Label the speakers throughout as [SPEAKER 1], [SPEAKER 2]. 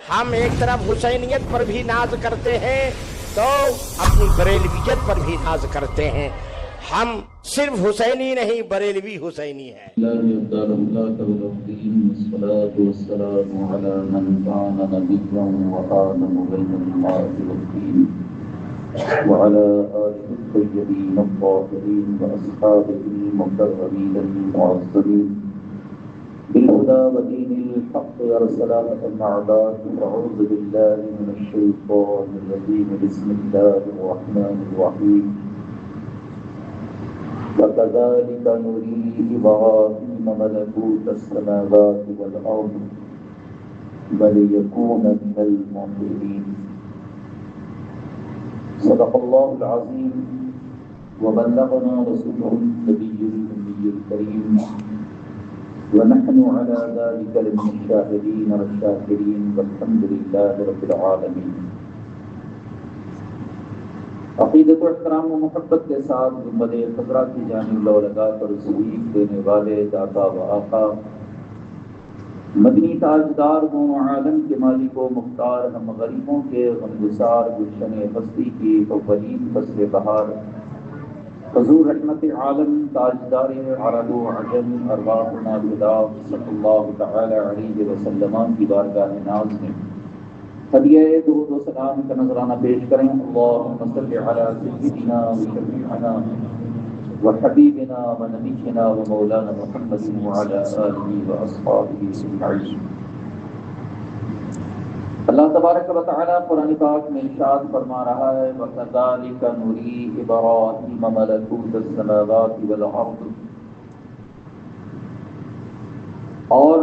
[SPEAKER 1] ہم ایک طرف حسینیت پر بھی ناز کرتے ہیں تو اپنی بریلویت پر بھی ناز کرتے ہیں. ہم صرف حسینی نہیں، بریلوی حسینی ہے.
[SPEAKER 2] والصلاة والسلام على من كان نبيا وآدم بين الماء والطين وعلى آله الطيبين الطاهرين وأصحابه المقربين المعظمين بالهدى ودين الحق رسالة الأعداء. أعوذ بالله من الشيطان الرجيم. بسم الله الرحمن الرحيم. وكذلك نري إبراهيم ملكوت السماوات والأرض وليكون من الموقنين. صدق الله العظيم وبلغنا رسوله النبي الأمي الكريم ونحن على ذلك لمن الشاهدين والشاكرين والحمد لله رب العالمين. عقیدت و احترام و محبت کے ساتھ گنبد خضرا کی جانب لو لگا کر سویق دینے والے داتا و آقا مدنی تاجدار دونوں عالم کے مالک و مختار، ہم غریبوں کے غمگسار گلشن ہستی کی اولین فصل بہار، حضور رحمت عالم تاجدار عرب و عجم ارواحنا الفدا صلی اللہ تعالی علیہ وسلم کی بارگاہ ناز میں ہدیہ درود و سلام کا نذرانہ پیش کریں. اللہم صلی علی سیدنا و شفیعنا و حبیبنا و نبینا و مولانا محمد وعلی آلہ و اصحابہ اجمعین. اللہ تبارک و تعالی قرآن پاک میں ارشاد فرما رہا ہے وَكَذَلِكَ نُرِي إِبْرَاهِيمَ مَلَكُوتَ السَّمَاوَاتِ وَالْأَرْضِ، اور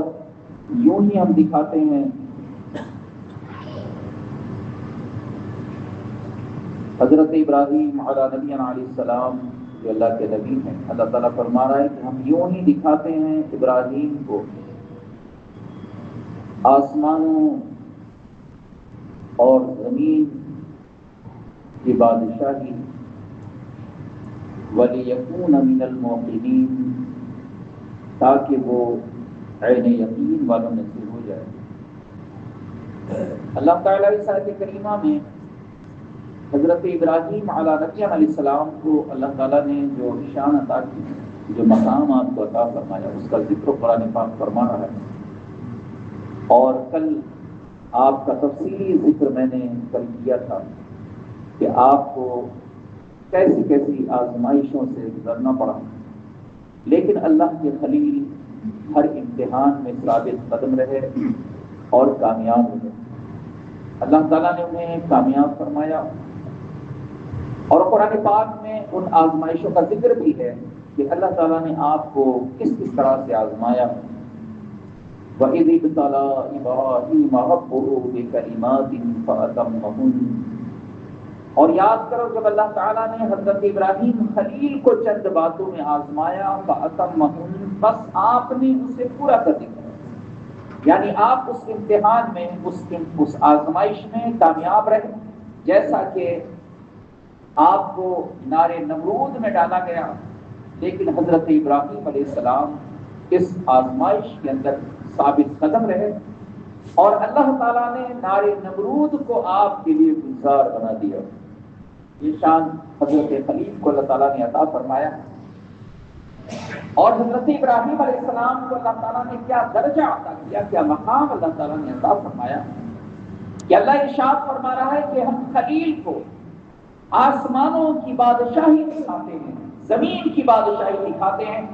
[SPEAKER 2] یوں ہی ہم دکھاتے ہیں حضرت ابراہیم علیہ نبینا علیہ السلام جو اللہ کے نبی ہیں. اللہ تعالیٰ فرما رہا ہے کہ ہم یوں ہی دکھاتے ہیں ابراہیم کو آسمانوں اور زمین کی بادشاہی، وَلِيَكُونَ مِنَ الْمُوقِنِينَ، تاکہ وہ عین یقین والوں میں سے ہو جائے. اللہ تعالیٰ اس آیت کریمہ میں حضرت ابراہیم علیہ علیہ السلام کو اللہ تعالیٰ نے جو شان عطا کی، جو مقام آپ کو عطا فرمایا، اس کا ذکر قرآن پاک فرما رہا ہے. اور کل آپ کا تفصیلی ذکر میں نے کل کیا تھا کہ آپ کو کیسی کیسی آزمائشوں سے گزرنا پڑا، لیکن اللہ کے خلیل ہر امتحان میں ثابت قدم رہے اور کامیاب رہے. اللہ تعالیٰ نے انہیں کامیاب فرمایا. اور قرآن پاک میں ان آزمائشوں کا ذکر بھی ہے کہ اللہ تعالیٰ نے آپ کو کس کس طرح سے آزمایا. وَإِذِ ابْتَلَىٰ إِبْرَاهِيمَ رَبُّهُ بِكَلِمَاتٍ فَأَتَمَّهُنَّ، اور یاد کرو جب اللہ تعالیٰ نے حضرت ابراہیم خلیل کو چند باتوں میں آزمایا، فَأَتَمَّهُنَّ، بس آپ نے اسے پورا کر دیا. یعنی آپ اس امتحان میں، اس آزمائش میں کامیاب رہے. جیسا کہ آپ کو نار نمرود میں ڈالا گیا، لیکن حضرت ابراہیم علیہ السلام اس آزمائش کے اندر ثابت قدم رہے، اور اللہ تعالیٰ نے نار نمرود کو آپ کے لیے گلزار بنا دیا. یہ شان حضرت خلیل کو اللہ تعالیٰ نے عطا فرمایا. اور حضرت ابراہیم علیہ السلام کو اللہ تعالیٰ نے کیا درجہ عطا کیا، کیا مقام اللہ تعالیٰ نے عطا فرمایا کہ اللہ ارشاد فرما رہا ہے کہ ہم خلیل کو آسمانوں کی بادشاہی دکھاتے ہیں، زمین کی بادشاہی دکھاتے ہیں.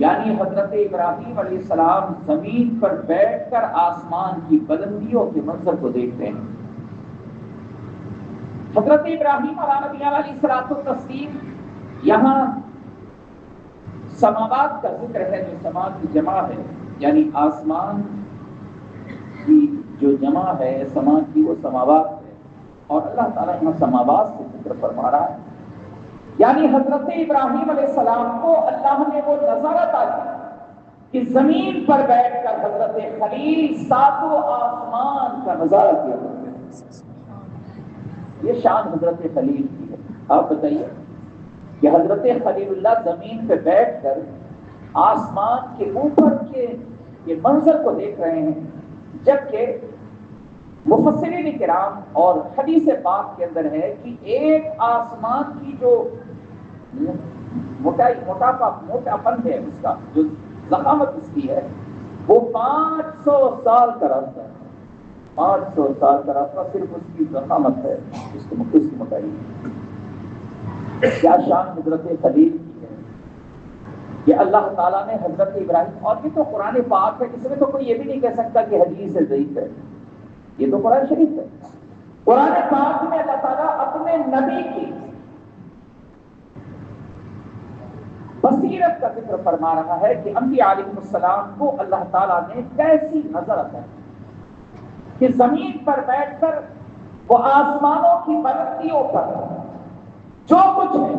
[SPEAKER 2] یعنی حضرت ابراہیم علیہ السلام زمین پر بیٹھ کر آسمان کی بلندیوں کے منظر کو دیکھتے ہیں. حضرت ابراہیم علیہ السلام یہاں سماوات کا ذکر ہے، جو سما کی جمع ہے، یعنی آسمان کی جو جمع ہے سما کی وہ سماوات ہے، اور اللہ تعالیٰ یہاں سماوات سے ذکر فرما رہا ہے. یعنی حضرت ابراہیم علیہ السلام کو اللہ نے وہ نظارہ عطا کی کہ زمین پر بیٹھ کر حضرت خلیل ساتوں آسمان کا نظارہ کیا کرتے ہیں. یہ شان حضرت خلیل کی ہے. آپ بتائیے کہ حضرت خلیل اللہ زمین پہ بیٹھ کر آسمان کے اوپر کے یہ منظر کو دیکھ رہے ہیں، جبکہ مفسرین کرام اور حدیث پاک کے اندر ہے کہ ایک آسمان کی جو موٹاپن ہے اس کا، جو ضخامت اس کی ہے، وہ 500 سال کا راستہ ہے. 500 سال کا راستہ صرف اس کی ضخامت ہے، اس کی موٹائی. کیا شان حضرت خلیل کی ہے کہ اللہ تعالیٰ نے حضرت ابراہیم، اور یہ تو قرآن پاک ہے، اس میں تو کوئی یہ بھی نہیں کہہ سکتا کہ حدیث ضعیف ہے، یہ تو قرآن شریف ہے. قرآن پاک میں اللہ تعالیٰ اپنے نبی کی بصیرت کا ذکر فرما رہا ہے کہ انبیاء علیہ السلام کو اللہ تعالیٰ نے کیسی نظر عطا کہ زمین پر بیٹھ کر وہ آسمانوں کی بلندیوں پر جو کچھ ہے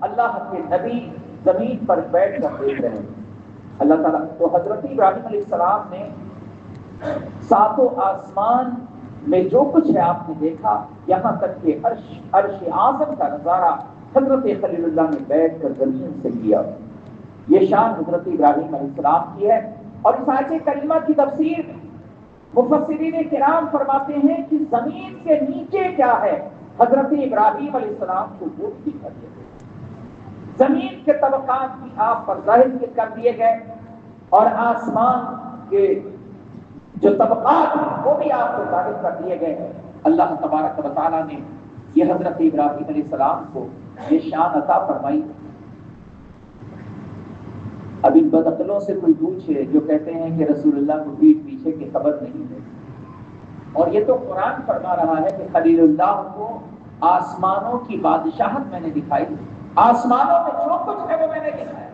[SPEAKER 2] اللہ کے نبی زمین پر بیٹھ کر دیکھ رہے ہیں. اللہ تعالیٰ تو حضرت ابراہیم علیہ السلام نے ساتوں آسمان میں جو کچھ ہے آپ نے دیکھا، یہاں تک کہ عرش اعظم کا نظارہ حضرت خلیل اللہ نے بیٹھ کر زمین سے کیا. یہ شان حضرت ابراہیم علیہ السلام کی ہے. اور اس آیت کریمہ کی تفسیر مفسرین کرام فرماتے ہیں کہ زمین کے نیچے کیا ہے حضرت ابراہیم علیہ السلام کو وہ بھی کر دیے گئے. زمین کے طبقات بھی آپ پر ظاہر کر دیے گئے اور آسمان کے جو طبقات ہیں وہ بھی آپ کو ظاہر کر دیے گئے. اللہ تبارک و تعالیٰ نے یہ حضرت ابراہیم علیہ السلام کو یہ شان عطا فرمائی. اب ان بدعقلوں سے کوئی پوچھے جو کہتے ہیں کہ رسول اللہ کو پیٹھ پیچھے کی خبر نہیں ہے، اور یہ تو قرآن فرما رہا ہے کہ خلیل اللہ کو آسمانوں کی بادشاہت میں نے دکھائی. آسمانوں میں جو کچھ ہے وہ میں نے دکھایا،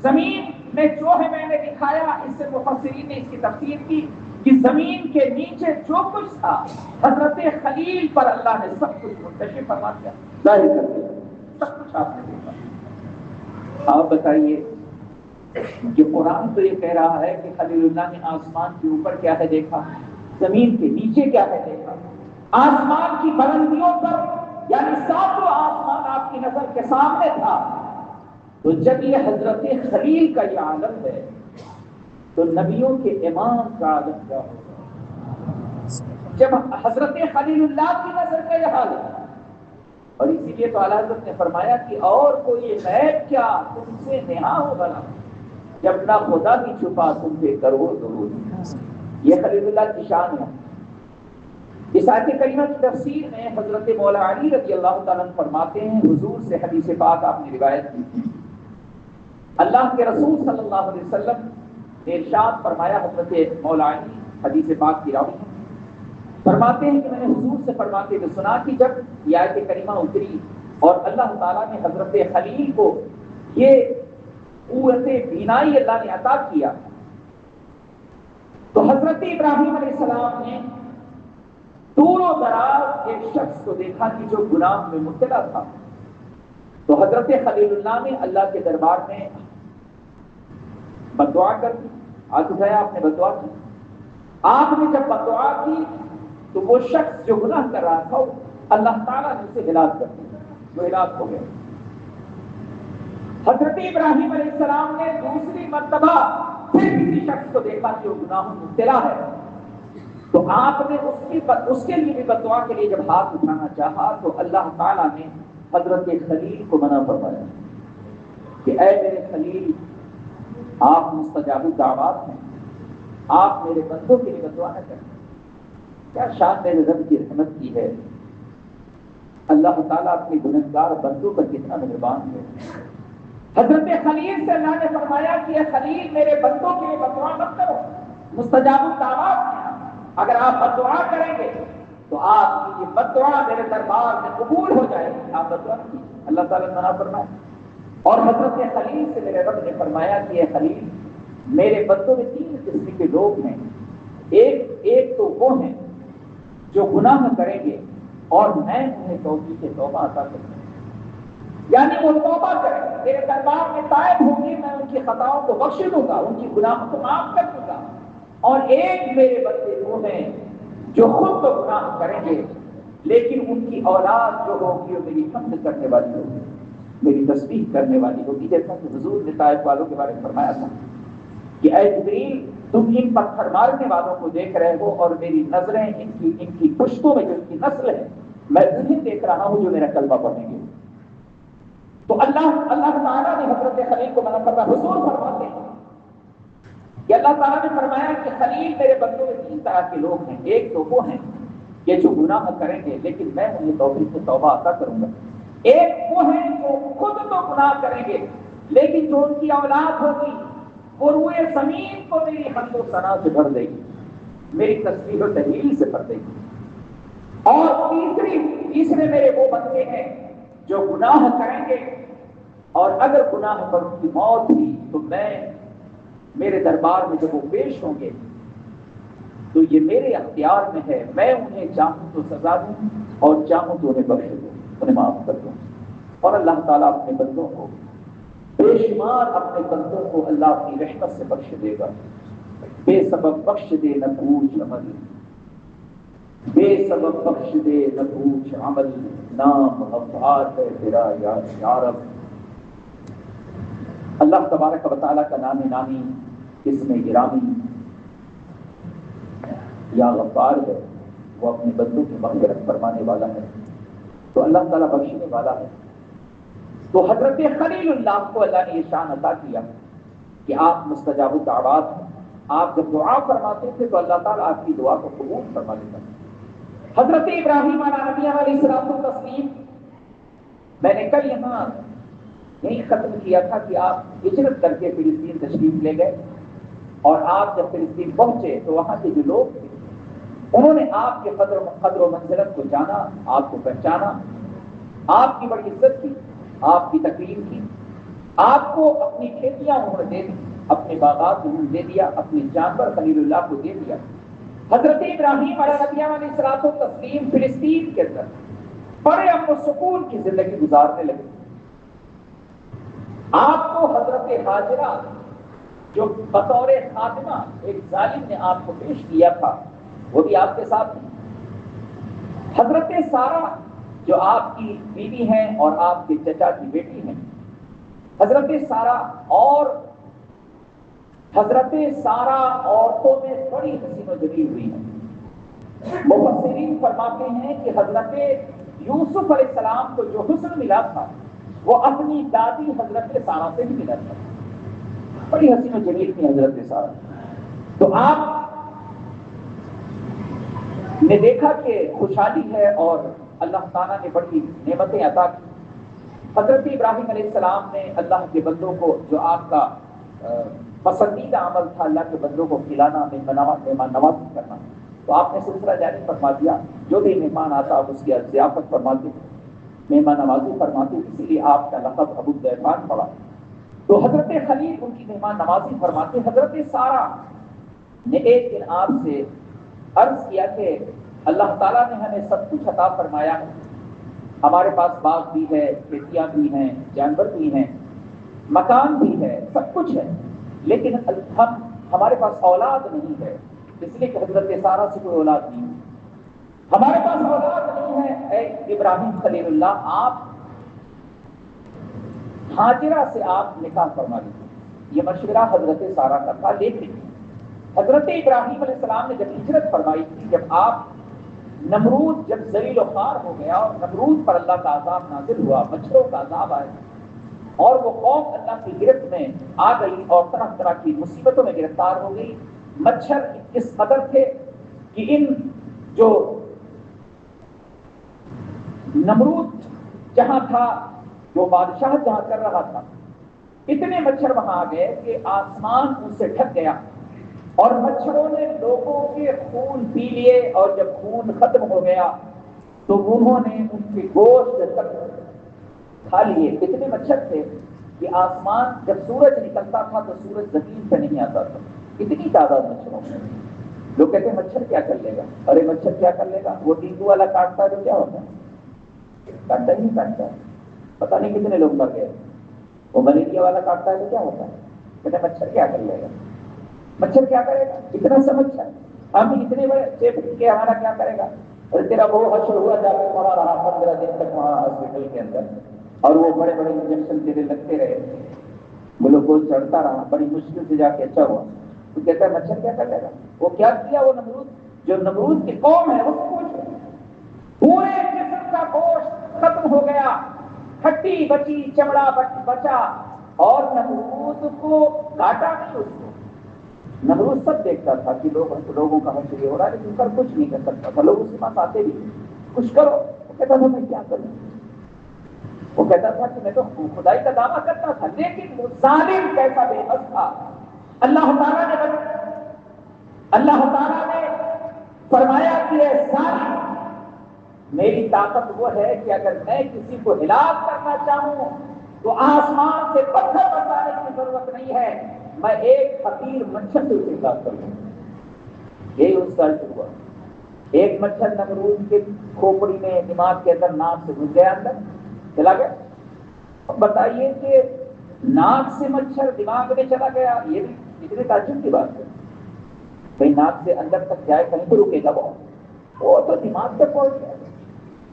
[SPEAKER 2] زمین میں جو ہے میں نے دکھایا. اس سے مفسرین نے اس کی تفسیر کی کہ زمین کے نیچے جو کچھ تھا حضرت خلیل پر اللہ نے سب کچھ منتشر فرما دیا، ظاہر کر دیا، سب کچھ آپ نے دیکھا. آپ بتائیے کہ قرآن تو یہ کہہ رہا ہے کہ خلیل اللہ نے آسمان کے اوپر کیا ہے دیکھا، زمین کے نیچے کیا ہے دیکھا، آسمان کی بلندیوں پر یعنی ساتوں آسمان آپ کی نظر کے سامنے تھا. تو جب یہ حضرت خلیل کا یہ عالم ہے تو نبیوں کے امام کا عالم کیا ہوگا؟ جب حضرت خلیل اللہ کی نظر کا یہ حال ہے. اور اسی لیے تو اعلیٰ حضرت نے فرمایا کہ اور کوئی غیب کیا تم سے نہا ہو بنا، جب نہ خدا بھی چھپا تم سے کرو ضرور. یہ خلیل اللہ کی شان ہے. اس آیت کریمہ کی تفسیر میں حضرت مولا علی رضی اللہ تعالیٰ عنہ فرماتے ہیں، حضور سے حدیث پاک آپ نے روایت کی، اللہ کے رسول صلی اللہ علیہ وسلم نے ارشاد فرمایا. حضرت مولا علی حدیث پاک کی راوی ہیں، فرماتے ہیں کہ میں نے حضور سے فرماتے ہوئے سنا کہ جب یہ آیت کریمہ اتری اور اللہ تعالیٰ نے حضرت خلیل کو یہ قوت بینائی اللہ نے عطا کیا، تو حضرت ابراہیم علیہ السلام نے دور و دراز ایک شخص کو دیکھا کہ جو گناہ میں مبتلا تھا. تو حضرت خلیل اللہ نے اللہ کے دربار میں بددعا کر دی. آج اٹھایا آپ نے بددعا کی. آپ نے جب بددعا کی تو وہ شخص جو گناہ کر رہا تھا اللہ تعالیٰ نے اسے ہلاک کر دیا، وہ ہلاک ہو گیا. حضرت ابراہیم علیہ السلام نے دوسری مرتبہ پھر کسی شخص کو دیکھا جو گناہوں میں مبتلا ہے، تو آپ نے اس کے لیے بھی بددعا کے لیے جب ہاتھ اٹھانا چاہا تو اللہ تعالیٰ نے حضرت خلیل کو منع فرمایا کہ اے میرے خلیل، آپ مستجاب الدعوات ہیں، آپ میرے بندوں کے لیے بددعا نہ کریں. کیا شان میرے رب کی رحمت کی ہے. اللہ تعالیٰ اپنے گنہگار بندوں پر کتنا مہربان ہے. حضرت خلیل سے اللہ نے فرمایا کہ اے خلیل، میرے بندوں کے لیے بددعا مت کرو، مستجاب الدعوات ہیں. اگر آپ بددعا کریں گے تو آپ کی یہ بددعا میرے دربار میں قبول ہو جائے گی. آپ بددعا کی، اللہ تعالیٰ نے منع فرمایا. اور حضرت خلیل سے میرے رب نے فرمایا کہ اے خلیل، میرے بندوں میں 3 قسم کے لوگ ہیں. ایک تو وہ ہیں جو گناہ کریں گے اور میں انہیں توبہ عطا کروں گا، یعنی وہ توبہ کریں، میرے دربار میں تائب ہوں گے، میں ان کی خطاؤں کو بخش دوں گا، ان کی گناہوں کو معاف کر دوں گا. اور ایک میرے بندے وہ ہیں جو خود تو گناہ کریں گے لیکن ان کی اولاد جو ہوگی وہ میری حمد کرنے والی ہوگی، میری تسبیح کرنے والی ہوگی. جیسا کہ حضور نے طائف والوں کے بارے میں فرمایا تھا کہ اے جبریل، تم ان پتھر مارنے والوں کو دیکھ رہے ہو اور میری نظریں ان کی پشتوں میں جو ان کی نسل ہے میں انہیں دیکھ رہا ہوں جو میرا کلمہ پڑھیں گے. تو اللہ تعالیٰ نے حضرت خلیل کو منع کرتا. حضور فرماتے ہیں کہ اللہ تعالیٰ نے فرمایا کہ خلیل میرے بندوں میں 3 طرح کے لوگ ہیں. ایک تو وہ ہیں کہ جو گناہ کریں گے لیکن میں انہیں توبہ توبہ عطا کروں گا. ایک وہ ہیں جو خود تو گناہ کریں گے لیکن جو ان کی اولاد ہوگی وہ روئے زمین کو میری حمد و ثنا سے بھر دے گی, میری تسبیح و تحلیل سے بھر دے گی. اور تیسرے میرے وہ بندے ہیں جو گناہ کریں گے اور اگر گناہ پر ان کی موت ہوئی تو میں میرے دربار میں جب وہ پیش ہوں گے تو یہ میرے اختیار میں ہے, میں انہیں چاہوں تو سزا دوں اور چاہوں تو انہیں بخش دوں, انہیں معاف کر دوں. اور اللہ تعالیٰ اپنے بندوں کو بے شمار اپنے بندوں کو اللہ اپنی رحمت سے بخش دے گا. بے سبب بخش دے نہ پوچھ عمل, بے سبب بخش دے نہ پوچھ عمل, نام غفار ہے تیرا یا رب. اللہ تبارک و تعالیٰ کا نام نامی اسم گرامی یا غفار ہے, وہ اپنے بندوں کی مغفرت فرمانے والا ہے, تو اللہ تعالیٰ بخشنے والا ہے. تو حضرت خلیل اللہ کو اللہ نے یہ شان عطا کیا کہ آپ مستجاب الدعوات ہیں. آپ جب دعا فرماتے تھے تو اللہ تعالیٰ آپ کی دعا کو قبول فرما لیتا. حضرت ابراہیم علیہ السلام و تسلیم, میں نے کل یہیں ختم کیا تھا کہ آپ ہجرت کر کے فلسطین تشریف لے گئے اور آپ جب فلسطین پہنچے تو وہاں کے جو لوگ تھے انہوں نے آپ کے قدر و منزلت کو جانا, آپ کو پہچانا, آپ کی بڑی عزت کی, آپ کی تکریم کی, آپ کو اپنی کھیتیاں انہوں نے دے دی, اپنے باغات انہوں نے دے دیا, اپنے جانور خلیل اللہ کو دے دیا. حضرت ابراہیم علیہ الصلوۃ والتسلیم فلسطین کے اندر بڑے امن و سکون کی زندگی گزارنے لگے. آپ کو حضرت ہاجرہ جو بطور خادمہ ایک ظالم نے آپ کو پیش کیا تھا وہ بھی آپ کے ساتھ تھی. حضرت سارہ جو آپ کی بیوی ہیں اور آپ کے چچا کی بیٹی ہیں, حضرت سارہ عورتوں میں بڑی حسین و جمیل ہوئی ہیں. مفسرین فرماتے ہیں کہ حضرت یوسف علیہ السلام کو جو حسن ملا تھا وہ اپنی دادی حضرت سارہ سے ہی ملا تھا. بڑی حسین و جمیل تھی حضرت سارہ. تو آپ نے دیکھا کہ خوشحالی ہے اور اللہ تعالیٰ نے بڑی نعمتیں عطا کی. حضرت ابراہیم علیہ السلام نے اللہ کے بندوں کو, جو آپ کا پسندیدہ عمل تھا اللہ کے بندوں کو کھلانا, مہمان نوازی کرنا, تو آپ نے سلسلہ جاری فرما دیا. جو بھی مہمان آتا آپ اس کی ضیافت فرماتے, مہمان نوازی فرماتے, اسی لیے آپ کا لقب ابو الضیفان پڑا. تو حضرت خلیل ان کی مہمان نوازی فرماتے. حضرت سارہ نے ایک دن آپ سے عرض کیا کہ اللہ تعالیٰ نے ہمیں سب کچھ عطا فرمایا ہے, ہمارے پاس باغ بھی ہے, کھیتیاں بھی ہیں, جانور بھی ہیں, مکان بھی ہے, سب کچھ ہے, لیکن ہمارے پاس اولاد نہیں ہے. اس لیے کہ حضرت سارہ سے کوئی اولاد نہیں, ہمارے پاس اولاد نہیں ہے. اے ابراہیم خلیل اللہ, آپ ہاجرہ سے آپ نکاح فرما لیجیے. یہ مشورہ حضرت سارہ کا تھا. لیکن حضرت ابراہیم علیہ السلام نے جب ہجرت فرمائی تھی, جب آپ نمرود جب ذلیل و خوار ہو گیا اور نمرود پر اللہ کا عذاب نازل ہوا, مچھروں کا عذاب آیا اور وہ قوم اللہ کی گرفت میں آ گئی اور طرح طرح کی مصیبتوں میں گرفتار ہو گئی. مچھر اس قدر تھے کہ ان جو نمرود جہاں تھا, جو بادشاہ جہاں کر رہا تھا, اتنے مچھر وہاں آ گئے کہ آسمان ان سے ڈھک گیا اور مچھروں نے لوگوں کے خون پی لیے, اور جب خون ختم ہو گیا تو انہوں نے ان کے گوشت تک کھا لیے. اتنے مچھر تھے کہ آسمان جب سورج نکلتا تھا تو سورج زمین پہ نہیں آتا تھا, اتنی تعداد مچھروں میں. لوگ کہتے ہیں مچھر کیا کر لے گا, ارے مچھر کیا کر لے گا, وہ ڈینگو والا کاٹتا ہے تو کیا ہوتا ہے, کاٹتا ہی نہیں کاٹتا ہے. پتہ نہیں کتنے لوگ مر گئے. وہ ملیریا والا کاٹتا ہے تو کیا ہوتا ہے, کہتے ہیں مچھر کیا کر لے گا, مچھر کیا کرے گا, اتنا سا مچھر, ہم اتنے بڑے چیپ کے ہمارا کیا کرے گا. اور تیرا وہ حشر ہوا جا کے پڑا رہا 15 دن تک وہاں ہاسپٹل کے اندر, اور وہ بڑے بڑے انجیکشن تیرے لگتے رہے, گلوکوز چڑھتا رہا, بڑی مشکل سے جا کے اچھا ہوا. تو کہتا ہے مچھر کیا کر لے گا؟ وہ کیا کیا؟ وہ نمرود، جو نمرود کی قوم ہے، اس کو پورے جسم کا گوشت ختم ہو گیا، ہڈی بچی، چمڑا بچا، اور نمرود کو کاٹا نہیں اس کو۔ نمرود سب دیکھتا تھا کہ لوگوں کا حشر یہ ہو رہا ہے، لیکن پر کچھ نہیں کر سکتا تھا۔ لوگ اس کے پاس آتے بھی کچھ کرو، وہ کہتا تھا میں کیا کروں؟ وہ کہتا تھا کہ میں تو خدائی کا دعویٰ کرتا تھا، لیکن وہ ظالم کیسا بے بس تھا۔ اللہ تعالیٰ نے فرمایا کہ اے ظالم، میری طاقت وہ ہے کہ اگر میں کسی کو ہلاک کرنا چاہوں تو آسمان سے پتھر برسانے کی ضرورت نہیں ہے، میں ایک حقیر مچھر سے اسے ہلاک کر دوں۔ یہی اس کا ہوا۔ ایک مچھر نمرود کے کھوپڑی میں، دماغ کے اندر، ناک سے گھس گیا، اندر چلا گیا۔ اب بتائیے کہ ناک سے مچھر دماغ میں چلا گیا، یہ بھی اتنے تعجب کی بات ہے۔ بھائی ناک سے اندر تک جائے کہیں تو رکے گا وہ تو دماغ تک پہنچ گیا،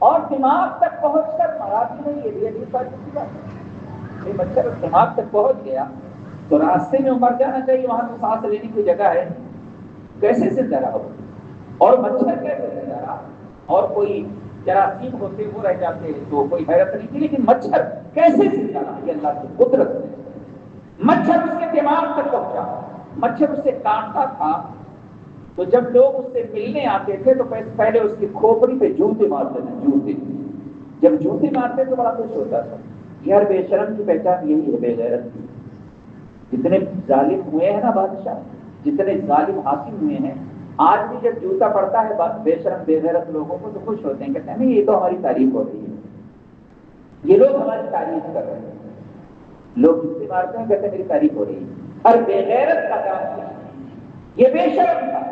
[SPEAKER 2] اور دماغ تک پہنچ کر مرا بھی نہیں، یہ بھی تعجب کی بات ہے۔ یہ مچھر دماغ تک پہنچ گیا تو راستے میں مر جانا چاہیے، وہاں تو سانس لینے کی جگہ ہے، کیسے زندہ رہا؟ اور مچھر کیسے زندہ رہا؟ اور کوئی جراثیم ہوتے وہ رہ جاتے تو کوئی حیرت نہیں تھی، لیکن مچھر کیسے زندہ رہا؟ یہ اللہ کی قدرت ہے۔ مچھر اس کے دماغ تک پہنچا، مچھر اسے کاٹتا تھا تو جب لوگ اس سے ملنے آتے تھے تو پہلے اس کی کھوپڑی پہ جوتے مارتے تھے، جوتے۔ جب جوتے مارتے تو بڑا خوش ہوتا تھا۔ یہ ہر بے شرم کی پہچان یہی ہے، بے غیرت کی۔ جتنے ظالم ہوئے ہیں نا بادشاہ، جتنے ظالم حاکم ہوئے ہیں، آج بھی جب جوتا پڑتا ہے بے شرم بے غیرت لوگوں کو تو خوش ہوتے ہیں، کہتے ہیں نہیں یہ تو ہماری تعریف ہو رہی ہے، یہ لوگ ہماری تعریف کر رہے ہیں۔ لوگ جوتے مارتے ہیں، کہتے ہیں میری تعریف ہو رہی ہے۔ ہر بے غیرت کا کام یہ بے شرم تھا،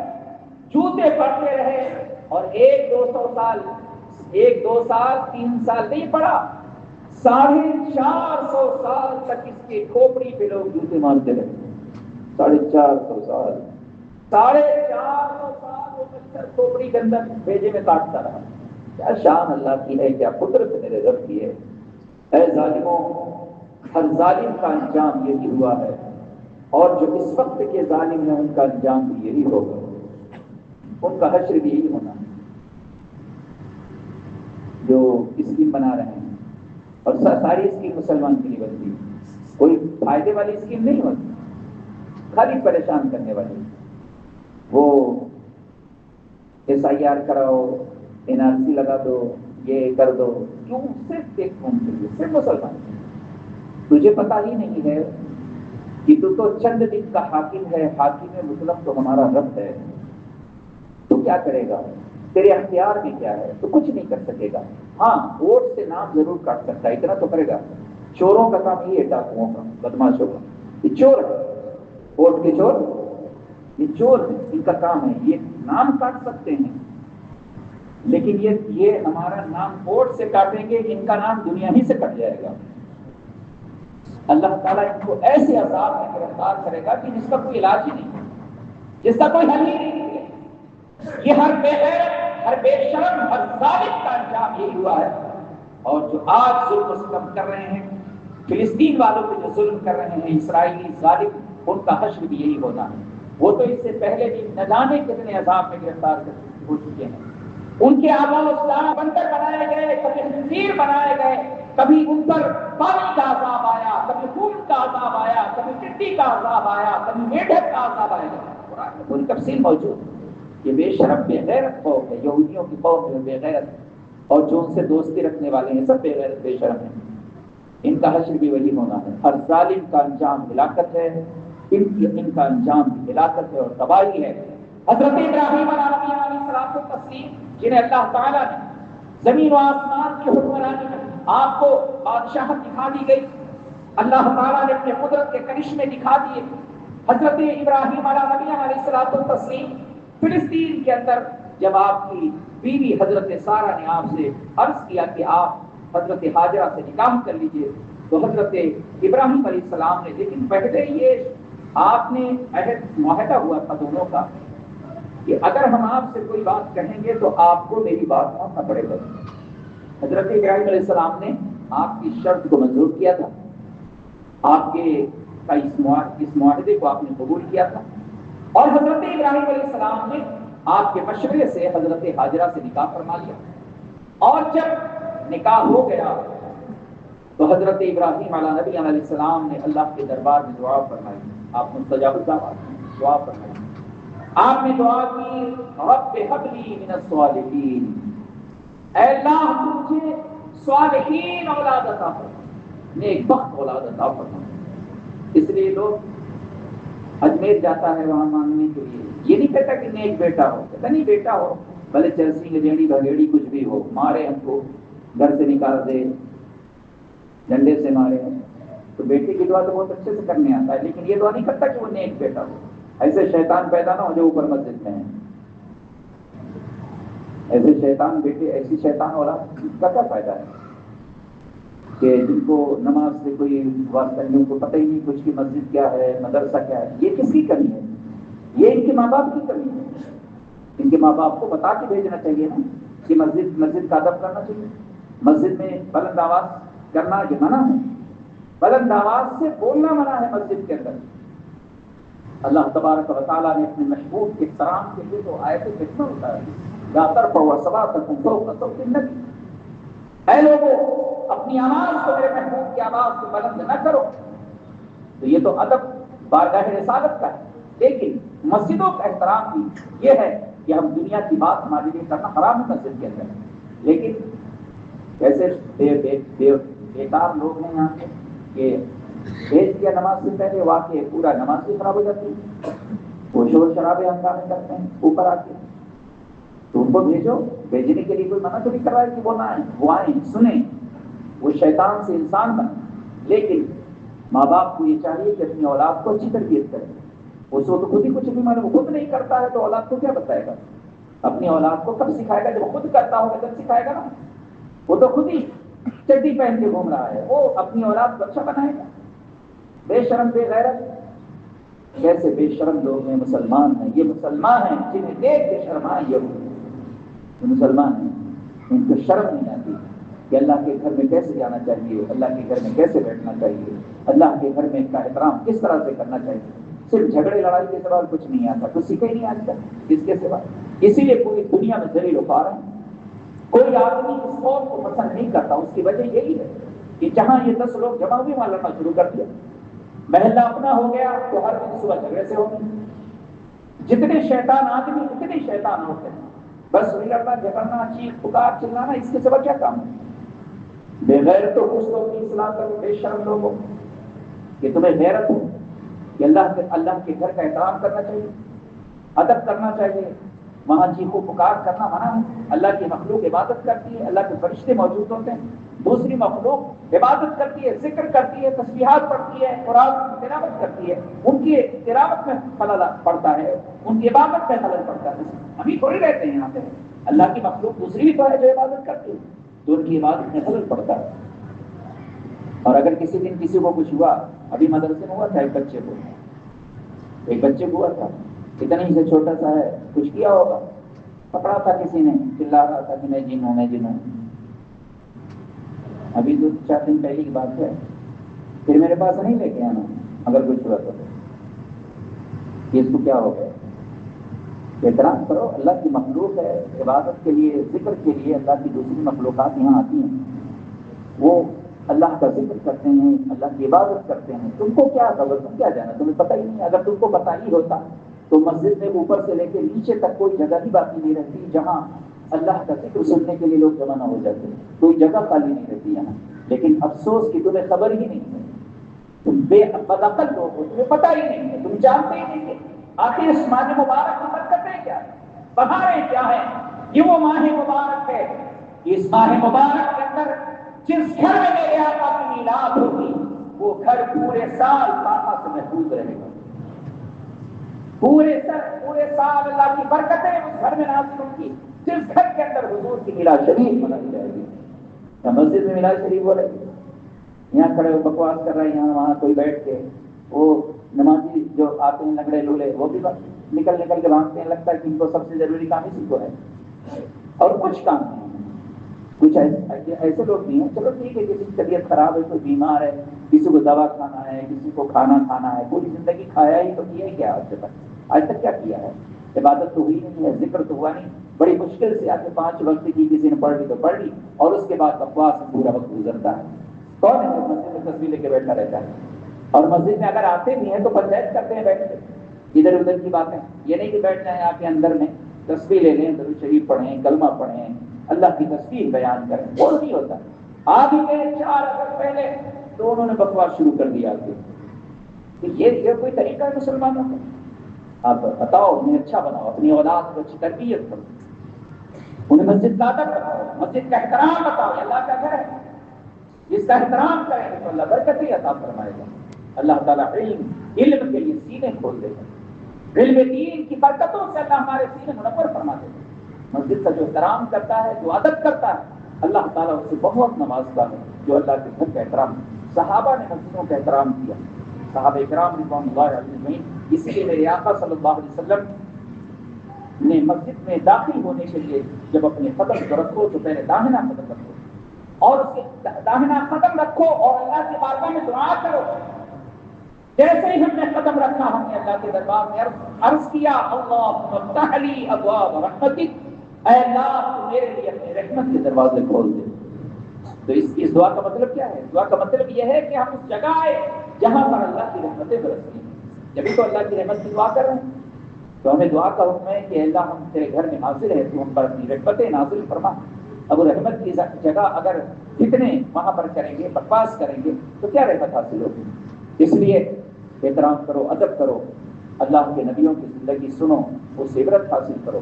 [SPEAKER 2] جوتے پڑتے رہے، اور 1-2 سال 3 سال نہیں پڑا، 450 سال تک اس کے کھوپڑی پہ لوگ جوتے مارتے رہے۔ 450 سال، 450 سال وہ مچھر کھوپڑی کے اندر بھیجے میں کاٹتا رہا۔ کیا شان اللہ کی ہے، کیا قدرت میرے رب کی ہے۔ اے ظالموں، ہر ظالم کا انجام یہی ہوا ہے، اور جو اس وقت کے ظالم ہیں ان کا انجام بھی یہی ہوگا، ان کا حشر بھی یہی ہونا ہے۔ جو اسکیم بنا رہے ہیں، اور ساری اسکیم مسلمان کے لیے بنتی ہے، کوئی فائدے والی اسکیم نہیں ہوتی، خالی پریشان کرنے والی۔ وہ SIR کراؤ، NRC لگا دو، یہ کر دو، کیوں؟ صرف ایک قوم کے لیے، صرف مسلمان۔ تجھے پتا ہی نہیں ہے کہ تو چند دن کا حاکم ہے، حاکم مطلب تو ہمارا رب ہے، تو کیا کرے گا؟ تیرے اختیار میں کیا ہے؟ تو کچھ نہیں کر سکے گا۔ ہاں ووٹ سے نام ضرور کاٹ سکتا ہے، اتنا تو کرے گا۔ چوروں کا کام یہ ہے، ڈاکوؤں کا، بدماشوں کا، یہ چور ہے، ووٹ کے چور، یہ چور ہے، ان کا کام ہے، یہ نام کاٹ سکتے ہیں، لیکن یہ ہمارا نام ووٹ سے کاٹیں گے، ان کا نام دنیا ہی سے کٹ جائے گا۔ اللہ تعالیٰ ان کو ایسے عذاب میں گرفتار کرے گا کہ جس کا کوئی علاج ہی نہیں، جس کا کوئی حل ہی نہیں ہے۔ یہ ہر بے غیرت، ہر بے شرم، ہر ظالم کا انجام یہی ہوا ہے۔ اور جو آج ظلم و ستم کر رہے ہیں، فلسطین والوں پہ جو ظلم کر رہے ہیں اسرائیلی ظالم، ان کا حشر بھی یہی ہونا ہے۔ وہ تو اس سے پہلے بھی نہ جانے کتنے عذاب میں گرفتار ہو چکے ہیں۔ ان کے آباء و اجداد بندر بنائے گئے، کبھی خنزیر بنائے گئے، کبھی ان پر پانی کا عذاب آیا، کبھی خون کا عذاب آیا، کبھی ٹڈی کا عذاب آیا، کبھی میڈک کا عذاب آیا۔ قرآن میں پوری تفصیل موجود ہے۔ یہ بے شرم بے غیرت قوم ہے، یہودیوں کی قوم جو بے غیرت ہے، اور جو ان سے دوستی رکھنے والے ہیں سب بے غیرت بے شرم ہیں۔ ان کا حشر بھی وہی ہونا ہے۔ ہر ظالم کا انجام ہلاکت ہے، ان کا انجام بھی ہلاکت ہے اور تباہی ہے۔ حضرت ابراہیم علیہ السلام و تسلیم، جنہیں اللہ تعالیٰ نے زمین و آسمان کی حکمرانی میں آپ کو بادشاہت دکھا دی گئی، اللہ تعالیٰ نے اپنے قدرت کے کرشمے دکھا دیے۔ حضرت ابراہیم علیہ السلام و تسلیم فلسطین کے اندر جب آپ کی بیوی حضرت سارہ نے آپ سے عرض کیا کہ آپ حضرت ہاجرہ سے نکاح کر لیجئے، تو حضرت ابراہیم علیہ السلام نے، لیکن پہلے یہ آپ نے عہد معاہدہ ہوا تھا دونوں کا کہ اگر ہم آپ سے کوئی بات کہیں گے تو آپ کو میری بات ماننا پڑے گا۔ حضرت ابراہیم علیہ السلام نے آپ کی شرط کو منظور کیا تھا، آپ کے اس معاہدے کو آپ نے قبول کیا تھا، اور حضرت ابراہیم علیہ السلام نے آپ کے مشورے سے حضرت ہاجرہ سے نکاح فرما لیا، اور جب نکاح ہو گیا تو حضرت ابراہیم علیہ نبی علیہ السلام نے اللہ کے دربار میں دعا فرمائی. آپ مستجاب الدعوات دعا فرمائی. آپ نے دعا کی رب ہب لی من الصالحین، اے اللہ مجھے صالحین اولاد عطا فرما، نیک بخت اولاد عطا فرما. اس لیے لوگ اجمیر جاتا ہے وہاں مانگنے کے لیے، یہ نہیں کہتا کہ نیک بیٹا ہو، کہتا نہیں بیٹا ہو بھلے چرسی گجیڑی بھگیڑی کچھ بھی ہو، مارے ہم کو گھر سے نکال دے، ڈنڈے سے مارے. تو بیٹے کی دعا تو بہت اچھے سے کرنے آتا ہے، لیکن یہ دعا نہیں کرتا کہ وہ نیک بیٹا ہو. ایسے شیطان پیدا نہ ہو جو اوپر مسجد میں ہیں، ایسے شیطان بیٹے، ایسی شیطان اولاد کا کیا فائدہ ہے کہ جن کو نماز سے کوئی واسطہ نہیں، ان کو پتہ ہی نہیں کچھ کی مسجد کیا ہے، مدرسہ کیا ہے. یہ کس کی کمی ہے؟ یہ ان کے ماں باپ کی کمی ہے. ان کے ماں باپ کو بتا کے بھیجنا چاہیے نا کہ مسجد کا ادب کرنا چاہیے. مسجد میں بلند آواز کرنا یہ منع ہے، بلند آواز سے بولنا منع ہے مسجد کے اندر. اللہ تبارک و تعالیٰ نے اپنے محبوب کے احترام کے لیے تو آیت کتنا ہوتا ہے، لا ترفعوا اصواتکم فوق صوت النبی، اے لوگوں اپنی آواز کو میرے محبوب کی آواز سے بلند نہ کرو. تو یہ تو ادب بارگاہ رسالت کا ہے. لیکن مسجدوں کا احترام بھی یہ ہے کہ ہم دنیا کی بات ہمارے لیے کرنا حرام ہے مسجد کے اندر. لیکن کیسے بیکار لوگ ہیں یہاں کے کہ بھیج دیا نماز سے پہلے، واقع پورا نماز بھی خراب ہو جاتی ہے. وہ شور شرابے ہنگامے کرتے ہیں اوپر آ کے، تو ان کو بھیجو. بھیجنے کے لیے کوئی منع تو نہیں کر رہا ہے کہ وہ نہ آئیں، وہ آئیں سنیں، وہ شیطان سے انسان بنے. لیکن ماں باپ کو یہ چاہیے کہ اپنی اولاد کو اچھی تربیت کرے. اس کو تو خود ہی کچھ بھی معلوم خود نہیں کرتا ہے تو اولاد کو کیا بتائے گا؟ اپنی اولاد کو کب سکھائے گا؟ جب خود کرتا ہوگا تب سکھائے گا نا. وہ تو خود ہی چڈی پہن کے گھوم رہا ہے، وہ اپنی اولاد کو اچھا بنائے گا؟ بے شرم بے غیرت. کیسے بے شرم لوگ ہیں مسلمان ہیں، یہ مسلمان ہیں جنہیں دیکھ کے شرمائیں. یہ مسلمان ہیں ان کو شرم نہیں آتی کہ اللہ کے گھر میں کیسے جانا چاہیے، اللہ کے گھر میں کیسے بیٹھنا چاہیے، اللہ کے گھر میں کا احترام کس طرح سے کرنا چاہیے. صرف جھگڑے لڑائی کے سوا کچھ نہیں آتا، کچھ سیکھے ہی نہیں آج تک اس کے سوا. اسی لیے پوری دنیا میں ذلیل و خوار ہیں. کوئی آدمی اس قوم کو پسند نہیں کرتا، اس کی وجہ یہی ہے کہ جہاں یہ 10 لوگ جمع ہوئے وہاں لڑنا شروع کر دیا. محلہ اپنا ہو گیا تو ہر دن صبح جھگڑے سے ہوگی. جتنے شیطان آدمی اتنے شیطان ہوتے ہیں. بس وہی لڑنا جھگڑنا چیخ پکار چلانا، اس کے سوا کیا کام ہے؟ بے غیرت تو کچھ لوگ کی اصلاح کرو، بے شرم لوگوں کہ تمہیں غیرت ہو کہ اللہ کے گھر کا احترام کرنا چاہیے، ادب کرنا چاہیے. وہاں چیخو پکار کرنا منع ہے. اللہ کی مخلوق عبادت کرتی ہے، اللہ کے فرشتے موجود ہوتے ہیں. دوسری مخلوق عبادت کرتی ہے، ذکر کرتی ہے، تسبیحات پڑھتی ہے، قرآن کی تلاوت کرتی ہے. ان کی تلاوت میں خلل پڑتا ہے، ان کی عبادت میں خلل پڑتا ہے. ہم ہی تھوڑی رہتے ہیں یہاں پہ، اللہ کی مخلوق دوسری بھی تو ہے جو عبادت کرتی ہے، تو ان کی عبادت میں خلل پڑتا ہے. اور اگر کسی دن کسی کو کچھ ہوا، ابھی مدرسے میں ہوا تھا ایک بچے کو ہوا تھا، اتنا ہی سے چھوٹا سا ہے، کچھ کیا ہوگا، پکڑا تھا کسی نے، چلا رہا تھا کہ میں جن ہوں میں جن ہوں. ابھی 2-4 دن پہلے کی بات ہے. پھر میرے پاس نہیں لے کے آنا اگر کچھ ہوا تو کہ اس کو کیا ہو گیا. احترام کرو، اللہ کی مخلوق ہے، عبادت کے لیے ذکر کے لیے اللہ کی دوسری مخلوقات یہاں آتی ہیں، وہ اللہ کا ذکر کرتے ہیں، اللہ کی عبادت کرتے ہیں. تم کو کیا خبر، تم کیا جانا، تمہیں پتہ ہی نہیں. اگر تم کو پتہ ہی ہوتا تو مسجد میں اوپر سے لے کے نیچے تک کوئی جگہ ہی باقی نہیں رہتی جہاں اللہ کا ذکر سننے کے لیے لوگ جمع نہ ہو جاتے، کوئی جگہ خالی نہیں رہتی یہاں. لیکن افسوس کہ تمہیں خبر ہی نہیں ہے، تم بے بدعقل لوگ ہو، تمہیں پتہ ہی نہیں ہے، تم جانتے ہی نہیں کہ آخر اس ماہ مبارک کی برکتیں کیا ہیں، بہاریں کیا ہیں. یہ وہ ماہ مبارک ہے، اس ماہ مبارک کے اندر جس گھر میں میرے آقا کی میلاد ہوگی وہ گھر پورے سال پاپا سے محفوظ رہے گا. پورے سال اللہ کی برکتیں اس گھر میں نازل ہوں گی جس گھر کے اندر حضور کی میلاد شریف منائی جائے گی. یا مسجد میں میلاد شریف ہو رہی ہے، یہاں کھڑے بکواس کر رہے ہیں، یہاں وہاں کوئی بیٹھ کے، وہ نمازی جو آتے ہیں لنگڑے لولے وہ بھی نکل کے بھانگتے ہیں. لگتا ہے کہ ان کو سب سے ضروری کام اسی کو ہے اور کچھ کام نہیں. کچھ ایسے لوگ بھی ہیں، چلو ٹھیک ہے، کسی کی طبیعت خراب ہے، کوئی بیمار ہے، کسی کو دوا کھانا ہے، کسی کو کھانا ہے، پوری زندگی کھایا ہی تو کیا ہی کیا آج تک. آج تک کیا کیا ہے؟ عبادت تو ہوئی نہیں ہے، ذکر تو ہوا نہیں، بڑی مشکل سے آتے 5 وقت کی کسی نے پڑھ لی تو پڑھ لی، اور اس کے بعد بکواس میں پورا وقت گزرتا ہے۔ کون ہے جو مسجد میں تصویر لے کے بیٹھا رہتا ہے؟ اور مسجد میں اگر آتے بھی ہیں تو پنچایت کرتے ہیں بیٹھ کے، ادھر ادھر کی باتیں، یہ نہیں کہ بیٹھ جائیں آپ کے اندر میں تصویر لے لیں، درود شریف پڑھیں، کلمہ پڑھیں، اللہ کی تصویر بیان کریں، وہ نہیں ہوتا۔ آپ ہی کے 4 اگست پہلے تو انہوں نے بکواس شروع کر دیا کہ یہ کوئی طریقہ ہے مسلمانوں کا؟ آپ بتاؤ، انہیں اچھا بناؤ، اپنی اولاد کو اچھی تربیت کرو، انہیں مسجد کا ادب بتاؤ، مسجد کا احترام بتاؤ، یہ اللہ کا گھر ہے، جس کا احترام کریں گے تو اللہ برکتیں عطا فرمائے گا، اللہ تعالیٰ علم کے لیے سینے کھول دے گا، علم دین کی برکتوں سے اللہ ہمارے سینے منور فرما دے گا۔ مسجد کا جو احترام کرتا ہے، جو ادب کرتا ہے، اللہ تعالیٰ اسے بہت نوازتا ہے۔ جو اللہ کے گھر کا احترام، صحابہ نے مسجدوں کا احترام کیا، صحابہ کرام رضوان اللہ علیہم اجمعین، اسی لیے میرے آقا صلی اللہ علیہ وسلم نے مسجد میں داخل ہونے کے لیے جب اپنے قدم کو رکھو تو پہلے داہنا قدم رکھو، اور اس کے داہنا قدم رکھو اور اللہ کی بارگاہ میں دعا کرو۔ جیسے ہی ہم نے قدم رکھا، ہم نے اللہ کے دربار میں عرض کیا، اللہم افتح لی ابواب رحمتک، اے اللہ تو میرے لیے اپنے رحمت کے دروازے کھول دے۔ تو اس دعا کا مطلب کیا ہے؟ دعا کا مطلب یہ ہے کہ ہم اس جگہ آئے جہاں پر اللہ کی رحمتیں برستی ہیں، جبھی تو اللہ کی رحمت کی دعا کر رہے ہیں۔ تو ہمیں دعا کا حکم ہے کہ اللہ ہم تیرے گھر میں حاضر ہے، تو ہم پر اپنی رحمتیں نازل فرما۔ اب رحمت کی جگہ اگر کتنے وہاں پر کریں گے، بکواس کریں گے، تو کیا رحمت حاصل ہوگی؟ اس لیے احترام کرو، ادب کرو، اللہ کے نبیوں کی زندگی سنو، اس سے عبرت حاصل کرو۔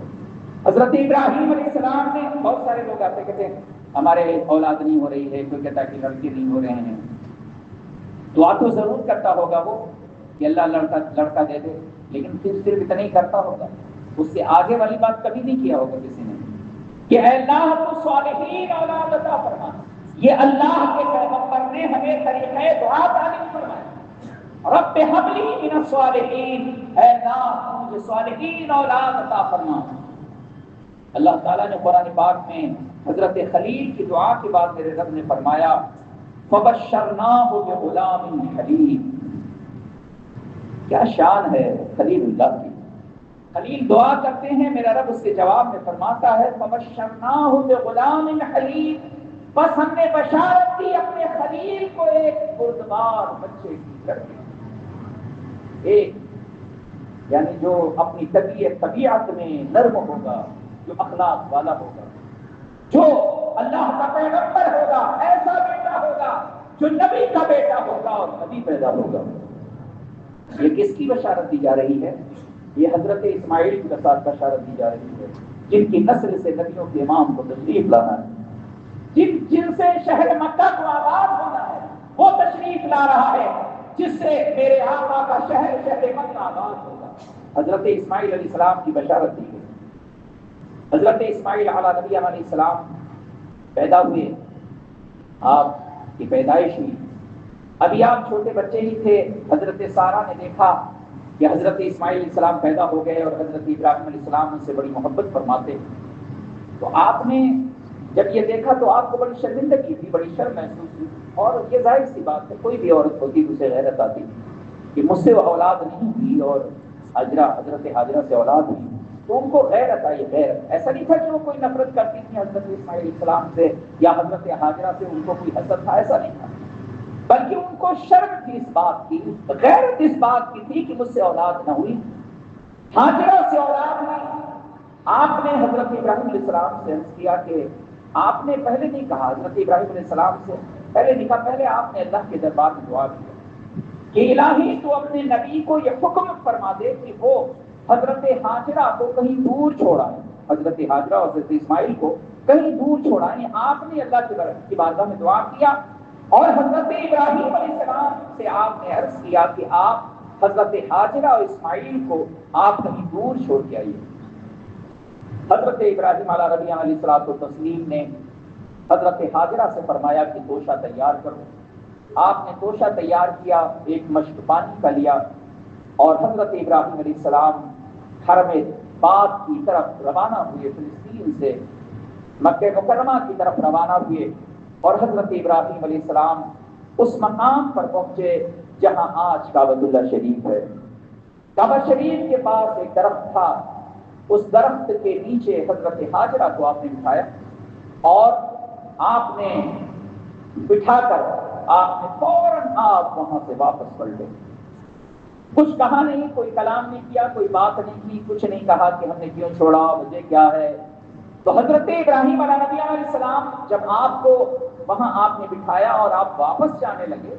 [SPEAKER 2] حضرت ابراہیم علیہ السلام نے، بہت سارے لوگ آتے کہتے ہیں ہمارے اولاد نہیں ہو رہی ہے، کوئی کہتا ہے کہ لڑکے نہیں ہو رہے ہیں، دعا تو ضرور کرتا ہوگا وہ کہ اللہ لڑکا دے دے، لیکن صرف اتنا ہی کرتا ہوگا، اس سے آگے والی بات کبھی نہیں کیا ہوگا کسی نے کہ اے اللہ تو صالحین اولاد عطا فرما۔ یہ اللہ کے پیغمبر نے ہمیں طریقہ دعا تعلیم فرمایا، رب ہب لی من الصالحین، اے اللہ مجھے صالحین اولاد عطا فرما۔ اللہ تعالیٰ نے قرآن پاک میں حضرت خلیل کی دعا کے بعد میرے رب نے فرمایا فبشرناہ بغلام حلیم۔ کیا شان ہے خلیل اللہ کی، خلیل دعا کرتے ہیں، میرا رب اس کے جواب میں فرماتا ہے فبشرناہ بغلام حلیم، بس ہم نے بشارت دی اپنے خلیل کو ایک بردبار بچے کی طرف، ایک یعنی جو اپنی طبیعت میں نرم ہوگا، جو اخلاق والا ہوگا، جو اللہ کا پیغمبر ہوگا، ایسا بیٹا ہوگا جو نبی کا بیٹا ہوگا اور نبی پیدا ہوگا۔ یہ کس کی بشارت دی جا رہی ہے؟ یہ حضرت اسماعیل کے ساتھ بشارت دی جا رہی ہے، جن کی نسل سے نبیوں کے امام کو تشریف لانا ہے، جن سے شہر مکہ کو آباد ہونا ہے، وہ تشریف لا رہا ہے، جس سے میرے آقا کا شہر مکہ آباد ہوگا۔ حضرت اسماعیل علیہ السلام کی بشارت دی گئی۔ حضرت اسماعیل علیہ نبی علیہ السلام پیدا ہوئے، آپ کی پیدائش ہوئی، ابھی آپ چھوٹے بچے ہی تھے۔ حضرت سارہ نے دیکھا کہ حضرت اسماعیل علیہ السلام پیدا ہو گئے اور حضرت ابراہیم علیہ السلام ان سے بڑی محبت فرماتے، تو آپ نے جب یہ دیکھا تو آپ کو بڑی شرمندگی تھی، بڑی شرم محسوس ہوئی، اور یہ ظاہر سی بات ہے، کوئی بھی عورت ہوتی تو اسے غیرت آتی کہ مجھ سے وہ اولاد نہیں ہوئی اور حضرت حاجرہ سے اولاد ہوئی، تو ان کو غیرت آئی۔ غیرت ایسا نہیں تھا کہ وہ کوئی نفرت کرتی تھی حضرت اسماعیل علیہ السلام سے یا حضرت حاجرہ سے ان کو کوئی حسد تھا، ایسا نہیں تھا، بلکہ ان کو شرم تھی اس بات کی، غیرت اس بات کی تھی کہ مجھ سے اولاد نہ ہوئی، حاجرہ سے اولاد ہوئی۔ آپ نے حضرت ابراہیم علیہ السلام سے عرض کیا کہ آپ نے پہلے نہیں کہا، حضرت ابراہیم علیہ السلام سے پہلے نہیں کہا، پہلے آپ نے اللہ کے دربار میں دعا کی کہ الہی تو اپنے نبی کو یہ حکم فرما دے کہ وہ حضرت حاجرہ کو کہیں دور چھوڑائیں، حضرت حاجرہ اور حضرت اسماعیل کو کہیں دور چھوڑائیں۔ آپ نے اللہ کی بارگاہ میں دعا کیا اور حضرت ابراہیم علیہ السلام سے آپ نے عرض کیا کہ آپ حضرت حاجرہ اور اسماعیل کو آپ کہیں دور چھوڑ کے آئیے۔ حضرت ابراہیم علیہ الصلوۃ والتسلیم نے حضرت حاجرہ سے فرمایا کہ توشہ تیار کرو۔ آپ نے توشہ تیار کیا، ایک مشک پانی کا لیا، اور حضرت ابراہیم علیہ السلام حرم پاک کی طرف روانہ ہوئے، فلسطین سے مکہ مکرمہ کی طرف روانہ ہوئے، اور حضرت ابراہیم علیہ السلام اس مقام پر پہنچے جہاں آج کعبۃ اللہ شریف ہے۔ کعبہ شریف کے پاس ایک درخت تھا، اس درخت کے نیچے حضرت حاجرہ کو آپ نے بٹھایا اور آپ نے بٹھا کر آپ نے فوراً آپ وہاں سے واپس پلٹ گئے. کچھ کہا نہیں، کوئی کلام نہیں کیا، کوئی بات نہیں کی، کچھ نہیں کہا کہ ہم نے کیوں چھوڑا، مجھے کیا ہے. تو حضرت ابراہیم علیہ نبی علیہ السلام جب آپ کو وہاں آپ نے بٹھایا اور آپ واپس جانے لگے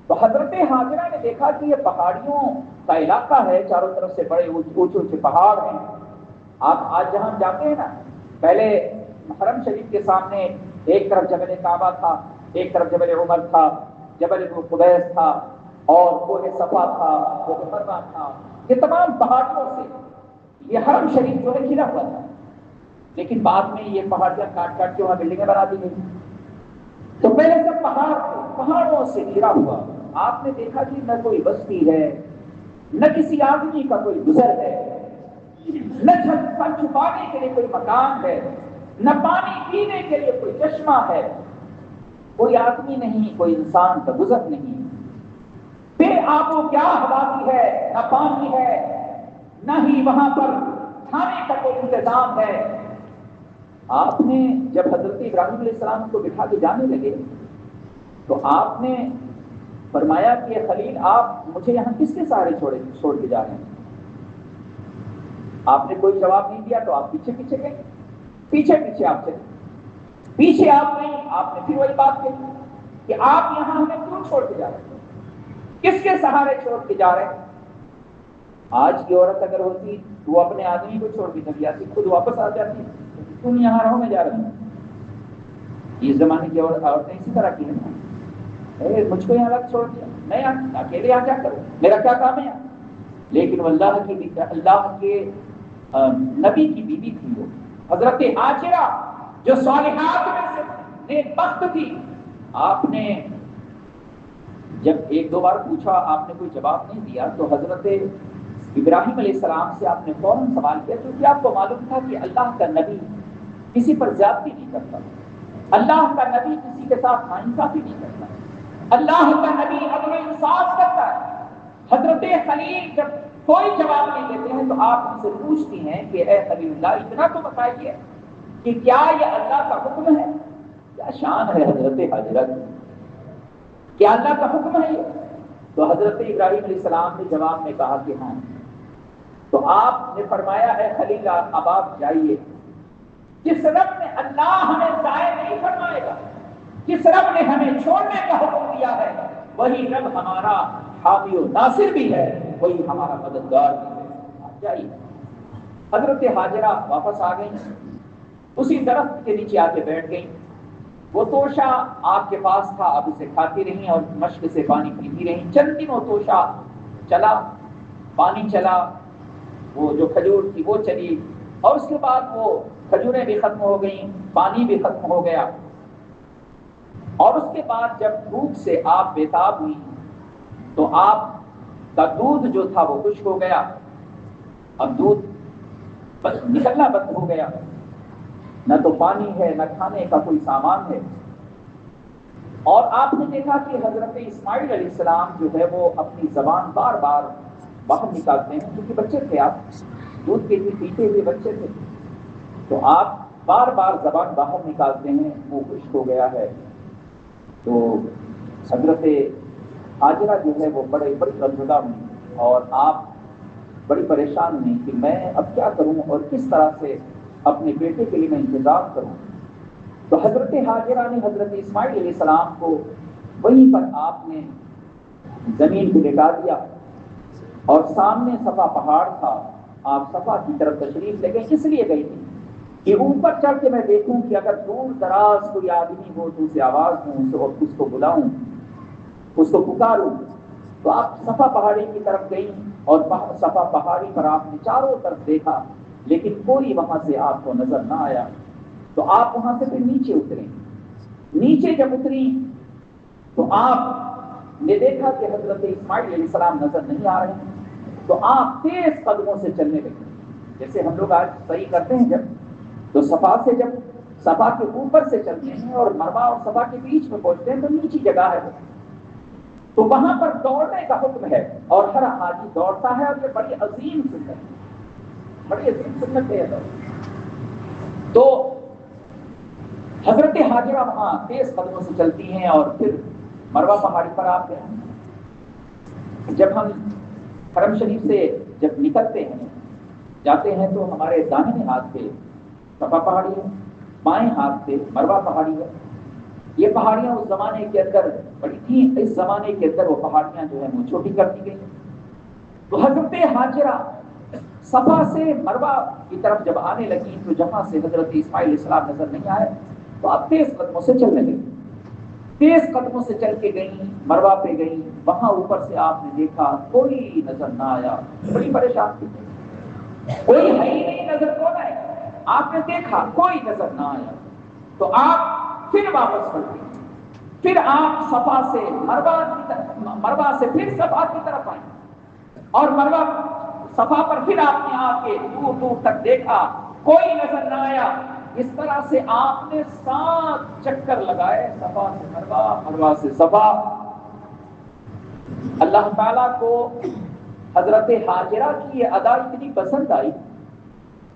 [SPEAKER 2] تو حضرت حاجرہ نے دیکھا کہ یہ پہاڑیوں کا علاقہ ہے، چاروں طرف سے بڑے اونچے اونچے پہاڑ ہیں. آپ آج جہاں جاتے ہیں نا، پہلے حرم شریف کے سامنے ایک طرف جبل کعبہ تھا، ایک طرف جبل عمر تھا، جبل قبیس تھا اور کوہ صفا تھا، کوہ مروا تھا. یہ تمام پہاڑیوں سے یہ حرم شریف جو ہے گھرا ہوا تھا. لیکن بعد میں یہ پہاڑیاں کاٹ کاٹ کے وہاں بلڈنگیں بنا دی گئی. تو پہلے سب پہاڑ تھے، پہاڑوں سے گھرا ہوا. آپ نے دیکھا کہ نہ کوئی بستی ہے، نہ کسی آدمی کا کوئی گزر ہے، نہ سر چھپانے کے لیے کوئی مکان ہے، نہ پانی پینے کے لیے کوئی چشمہ ہے. کوئی آدمی نہیں، کوئی انسان کا گزر نہیں. بے آب و کیا ہوا بھی ہے، نہ پانی ہے، نہ ہی وہاں پر کھانے کا کوئی انتظام ہے. آپ نے جب حضرت ابراہیم علیہ السلام کو بٹھا کے جانے لگے تو آپ نے فرمایا کہ خلیل آپ مجھے یہاں کس کے سہارے چھوڑ کے جا رہے ہیں؟ آپ نے کوئی جواب نہیں دیا تو آپ پیچھے پیچھے گئے، پیچھے پیچھے آپ چلے. پیچھے آپ گئے، آپ نے پھر وہی بات کہی کہ آپ یہاں ہمیں کیوں چھوڑ کے جا رہے ہیں، کس کے سہارے چھوڑ کے جا رہے ہیں؟ آج کی عورت اگر ہوتی تو وہ اپنے آدمی کو چھوڑ کے چلی جاتی، خود واپس آ جاتی. تم یہاں رہو، میں جا رہی ہوں. اس زمانے کی عورتیں اسی طرح کی ہیں، مجھ کو یہاں رکھ چھوڑ دیا، میں اکیلے یہاں کیا کروں، میرا کیا کام ہے یہاں. لیکن اللہ کے نبی کی بیوی تھی وہ حضرت حاجرہ جو صالحات میں سے نیک بخت تھی. آپ نے جب ایک دو بار پوچھا، آپ نے کوئی جواب نہیں دیا تو حضرت ابراہیم علیہ السلام سے آپ نے فوراً سوال کیا کیونکہ آپ کو معلوم تھا کہ اللہ کا نبی کسی پر زیادتی نہیں کرتا، اللہ کا نبی کسی کے ساتھ ناانصافی نہیں کرتا، اللہ کا نبی عدل و انصاف کرتا ہے. حضرت خلیل جب کوئی جواب نہیں دیتے ہیں تو آپ ان سے پوچھتی ہیں کہ اے خلیل اللہ اتنا تو بتائیے کہ کیا یہ اللہ کا حکم ہے؟ کیا شان ہے حضرت حاجرہ کی، کیا اللہ کا حکم ہے یہ؟ تو حضرت ابراہیم علیہ السلام نے جواب میں کہا کہ ہاں. تو آپ نے فرمایا اے خلیل اب آپ جائیے. جس رب نے اللہ ہمیں ضائع نہیں فرمائے گا، جس رب نے ہمیں چھوڑنے کا حکم دیا ہے وہی رب ہمارا حامی و ناصر بھی ہے، وہی ہمارا مددگار بھی ہے. آپ جائیے. حضرت حاجرہ واپس آ گئی، اسی درخت کے نیچے آ کے بیٹھ گئی. وہ توشہ آپ کے پاس تھا، آپ اسے کھاتی رہی اور مشق سے پانی پیتی رہی. چند دن وہ توشہ چلا، پانی چلا، وہ جو کھجور تھی وہ چلی اور اس کے بعد وہ کھجوریں بھی ختم ہو گئیں، پانی بھی ختم ہو گیا. اور اس کے بعد جب بھوک سے آپ بیتاب ہوئی تو آپ کا دودھ جو تھا وہ خشک ہو گیا. اب دودھ نکلنا بند ہو گیا، نہ تو پانی ہے نہ کھانے کا کوئی سامان ہے. اور آپ نے دیکھا کہ حضرت اسماعیل علیہ السلام جو ہے وہ اپنی زبان بار بار باہر نکالتے ہیں کیونکہ بچے تھے، آپ دودھ کے لیے پیتے ہوئے بچے تھے، تو آپ بار بار زبان باہر نکالتے ہیں، وہ خشک ہو گیا ہے. تو حضرت حاجرہ جو ہے وہ بڑی غمزدہ ہوئی اور آپ بڑی پریشان ہوئی کہ میں اب کیا کروں اور کس طرح سے اپنے بیٹے کے لیے میں انتظام کروں. تو حضرت حاجرہ نے حضرت اسماعیل علیہ السلام کو وہیں پر آپ نے زمین پہ لٹا دیا اور سامنے صفا پہاڑ تھا. آپ صفا کی طرف تشریف لے گئے، اس لیے گئی تھی کہ اوپر چڑھ کے میں دیکھوں کہ اگر دور دراز کوئی آدمی ہو تو اسے آواز دوں، اس کو بلاؤں، اس کو پکاروں. تو آپ صفا پہاڑی کی طرف گئی اور صفا پہاڑی پر آپ نے چاروں طرف دیکھا لیکن کوئی وہاں سے آپ کو نظر نہ آیا. تو آپ وہاں سے پھر نیچے اترے. نیچے جب اتری تو آپ نے دیکھا کہ حضرت اسماعیل علیہ السلام نظر نہیں آ رہے ہیں. تو آپ تیز قدموں سے چلنے لگے جیسے ہم لوگ آج صحیح کرتے ہیں جب تو صفا سے جب صفا کے اوپر سے چلتے ہیں اور مروا اور صفا کے بیچ میں پہنچتے ہیں تو نیچی جگہ ہے. تو وہاں پر دوڑنے کا حکم ہے اور ہر حاجی دوڑتا ہے، اور یہ بڑی عظیم سنت ہے، بڑی عظیم سنت ہے۔ تو حضرت حاجرہ وہاں تیز قدموں سے چلتی ہیں اور پھر مروہ پہاڑی پر آتے ہیں۔ جب ہم حرم شریف سے جب نکلتے ہیں جاتے ہیں تو ہمارے داہنے ہاتھ پہ صفا پہاڑی ہے، بائیں ہاتھ پہ مروہ پہاڑی ہے۔ یہ پہاڑیاں اس زمانے کے اندر بڑی تھیں، اس زمانے کے اندر وہ پہاڑیاں جو ہیں وہ چھوٹی کر دی گئی۔ تو حضرت حاجرہ صفا سے مروہ کی طرف جب آنے لگی تو جہاں سے حضرت اسماعیل علیہ السلام نظر نہیں آئے تو اب تیز قدموں سے چلنے لگی، تیز قدموں سے چل کے گئیں، مروہ پہ گئیں۔ وہاں اوپر سے آپ نے دیکھا کوئی نظر نہ آیا، بڑی پریشان تھی، کوئی ہے ہی نہیں، نظر کون آئے؟ آپ نے دیکھا کوئی نظر نہ آیا تو آپ پھر واپس پلٹے، پھر آپ صفا سے مروہ سے پھر صفا کی طرف آئے اور مروہ صفا پر پھر آپ نے آ کے دور دور تک دیکھا، کوئی نظر نہ آیا۔ اس طرح سے آپ نے 7 چکر لگائے، صفا سے مروہ، مروہ سے صفا۔ اللہ تعالیٰ کو حضرت حاجرہ کی یہ ادا اتنی پسند آئی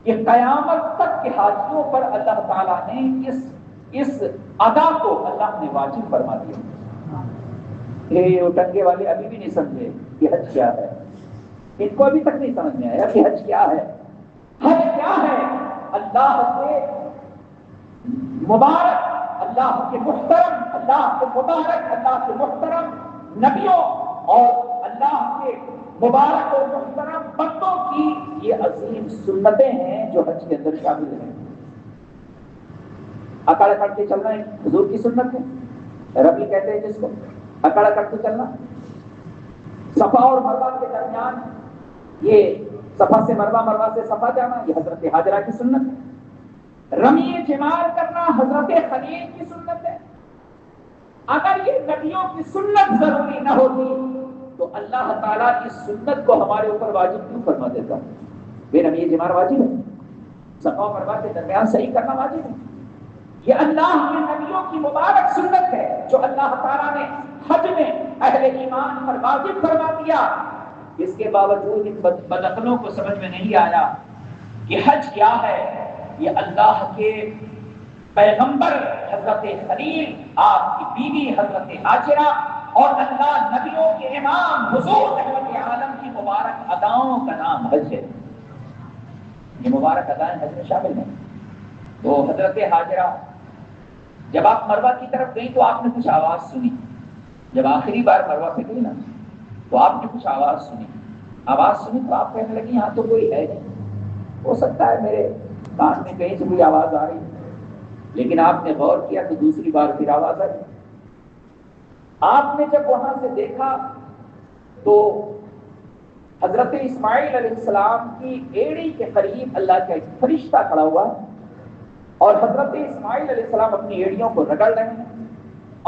[SPEAKER 2] کہ قیامت تک کے حاجیوں پر اللہ تعالیٰ نے اس ادا کو اللہ نے واجب فرما دیا۔ یہ ٹنگے والے ابھی بھی نہیں سمجھے کہ حج کیا ہے، ان کو ابھی تک نہیں سمجھ میں آیا کہ حج کیا ہے۔ حج کیا ہے؟ اللہ کے مبارک، اللہ کے محترم، اللہ کے مبارک، اللہ کے محترم نبیوں اور اللہ کے مبارک اور محترم بندوں کی یہ عظیم سنتیں ہیں جو حج کے اندر شامل ہیں۔ اکڑ اکڑ کے چلنا ایک حضور کی سنت ہے، ربی کہتے ہیں جس کو، اکڑ اکڑ کے چلنا۔ صفا اور مروہ کے درمیان یہ صفا سے مروہ، مروہ سے صفا جانا، یہ حضرت حاجرہ کی سنت ہے۔ رمی جمار کرنا حضرت خلیل کی سنت ہے۔ اگر یہ نبیوں کی سنت ضروری نہ ہوتی تو اللہ تعالیٰ اس سنت کو ہمارے اوپر واجب کیوں فرما دیتا؟ بے رمی جمار واجب ہے، صفا و مروہ کے درمیان صحیح کرنا واجب ہے۔ یہ اللہ کے نبیوں کی مبارک سنت ہے جو اللہ تعالیٰ نے حج میں اہل ایمان پر واجب فرما دیا۔ اس کے باوجود ان بدعقلوں کو سمجھ میں نہیں آیا کہ حج کیا ہے۔ یہ اللہ کے پیغمبر حضرت خلیل، آپ کی بیوی حضرت حاجرہ اور اللہ نبیوں کے امام حضور رحمت عالم کی مبارک اداؤں کا نام حج ہے۔ یہ مبارک ادائیں حج میں شامل ہیں۔ تو حضرت حاجرہ جب آپ مروہ کی طرف گئی تو آپ نے کچھ آواز سنی، جب آخری بار مروہ پہ گئی نا تو آپ نے کچھ آواز سنی تو آپ کہنے لگی یہاں تو کوئی ہے نہیں، ہو سکتا ہے میرے کان میں کہیں سے کوئی آواز آ رہی، لیکن آپ نے غور کیا تو دوسری بار پھر آواز آئی۔ آپ نے جب وہاں سے دیکھا تو حضرت اسماعیل علیہ السلام کی ایڑی کے قریب اللہ کا ایک فرشتہ کھڑا ہوا اور حضرت اسماعیل علیہ السلام اپنی ایڑیوں کو رگڑ رہے ہیں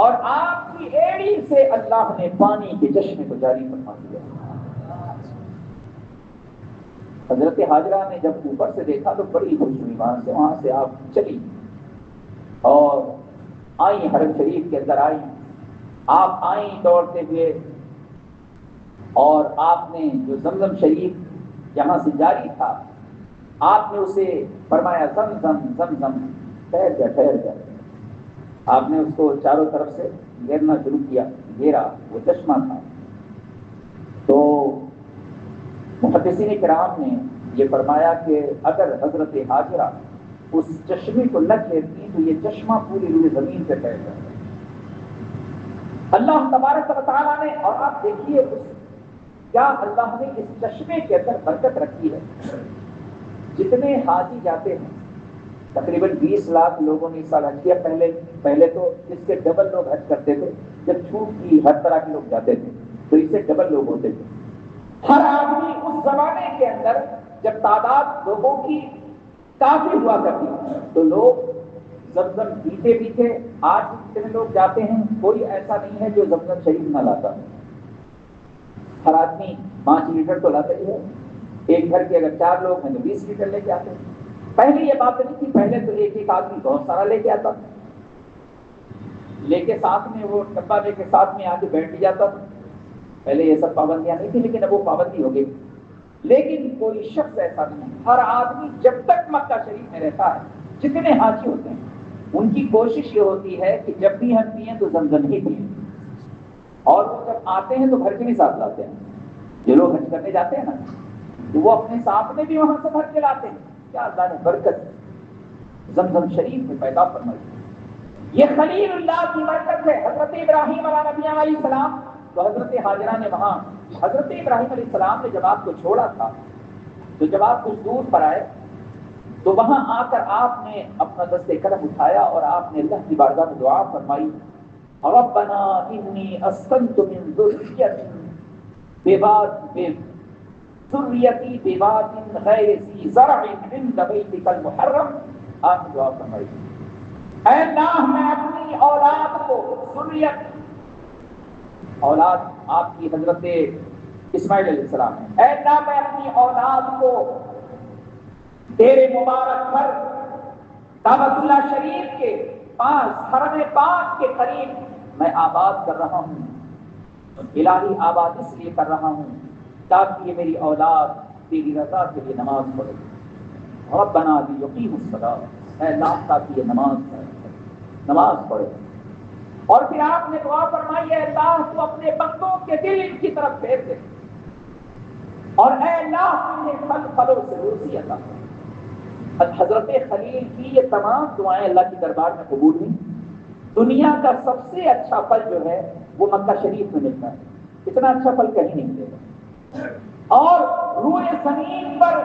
[SPEAKER 2] اور آپ کی ایڑی سے اللہ نے پانی کے چشمے کو جاری فرما دیا۔ حضرت حاجرہ نے جب اوپر سے دیکھا تو بڑی خوش ہوئی، وہاں سے آپ چلی اور آئیں، حرم شریف کے اندر آئیں۔ آپ آئیں دوڑتے ہوئے اور آپ نے جو زمزم شریف یہاں سے جاری تھا آپ نے اسے فرمایا زمزم زمزم، ٹھہر جا۔ آپ نے اس کو چاروں طرف سے گھیرنا شروع کیا، گھیرا، وہ چشمہ تھا۔ تو محدثین کرام نے یہ فرمایا کہ اگر حضرت حاجرہ اس چشمے کو نہ گھیرتی تو یہ چشمہ پوری روئے زمین پہ ٹھہر جاتا۔ اللہ تبارک و تعالیٰ نے، اور آپ دیکھیے کیا اللہ نے اس چشمے کے اندر برکت رکھی ہے۔ جتنے حاجی جاتے ہیں تقریباً 20 لاکھ لوگوں نے اس سال حج کیا۔ پہلے تو اس کے ڈبل لوگ حج کرتے تھے، جب چھوٹ کی ہر طرح کے لوگ جاتے تھے تو اس سے ڈبل لوگ ہوتے تھے۔ ہر آدمی اس زمانے کے اندر جب تعداد لوگوں کی کافی ہوا کرتی تو لوگ زمزم پیتے بھی تھے۔ آج جتنے لوگ جاتے ہیں کوئی ایسا نہیں ہے جو زمزم شریف نہ لاتا، ہر آدمی 5 لیٹر تو لاتا ہی ہے۔ ایک گھر کے اگر 4 لوگ ہیں تو 20 لیٹر لے کے آتے ہیں۔ پہلے یہ بات نہیں تھی، پہلے تو ایک آدمی بہت سارا لے کے آتا تھا، لے کے ساتھ میں وہ ڈبہ لے کے ساتھ میں آ کے بیٹھ جاتا تھا پہلے یہ سب پابندیاں نہیں تھی، لیکن اب وہ پابندی ہو گئی. لیکن کوئی شخص ایسا نہیں، ہر آدمی جب تک مکہ شریف میں رہتا ہے، جتنے حاجی ہوتے ہیں ان کی کوشش یہ ہوتی ہے کہ جب بھی ہم پئیں تو زمزم ہی پئیں، اور وہ جب آتے ہیں تو گھر کے بھی ساتھ لاتے ہیں. جو لوگ حج کرنے جاتے ہیں نا تو وہ اپنے ساتھ میں بھی وہاں سے بھر کے لاتے ہیں. کیا اللہ نے برکت زمزم شریف میں پیدا فرمائی. یہ خلیل اللہ کی برکت ہے. حضرت ابراہیم علیہ نبی علیہ السلام، تو حضرت حاجرہ نے وہاں، حضرت ابراہیم علیہ السلام نے جب آپ کو چھوڑا تھا تو جب آپ کچھ دور پر آئے تو وہاں آ کر آپ نے اپنا دست قلم اٹھایا اور آپ نے اللہ کی بارگاہ میں دعا فرمائی، ربنا انی اسکنت من ذریتی بواد غیر ذی زرع عند بیتک المحرم. آپ نے دعا فرمائی، اے اللہ میں اپنی اولاد کو، ذریت اولاد آپ کی حضرت اسماعیل علیہ السلام ہے، اے اللہ میں اپنی اولاد کو تیرے مبارک گھر کعبۃ اللہ شریف کے پاس، حرم پاک کے قریب میں آباد کر رہا ہوں. الہی آباد اس لیے کر رہا ہوں تاکہ یہ میری اولاد تیری رضا کے لیے نماز پڑھے. ربنا لیقیموا الصلاۃ، اے اللہ تاکہ یہ نماز پڑھے. اور پھر آپ نے دعا فرمائی، اے اللہ تو اپنے بندوں کے دل ان کی طرف پھیر دے، اور اے اللہ انہیں پھل پھلوں سے روزی عطا کر. حضرت خلیل کی یہ تمام دعائیں اللہ کی دربار میں قبول ہوئی. دنیا کا سب سے اچھا پھل جو ہے وہ مکہ شریف میں ملتا ہے. اتنا اچھا پھل کہیں نہیں ملے گا. اور روئے زمین پر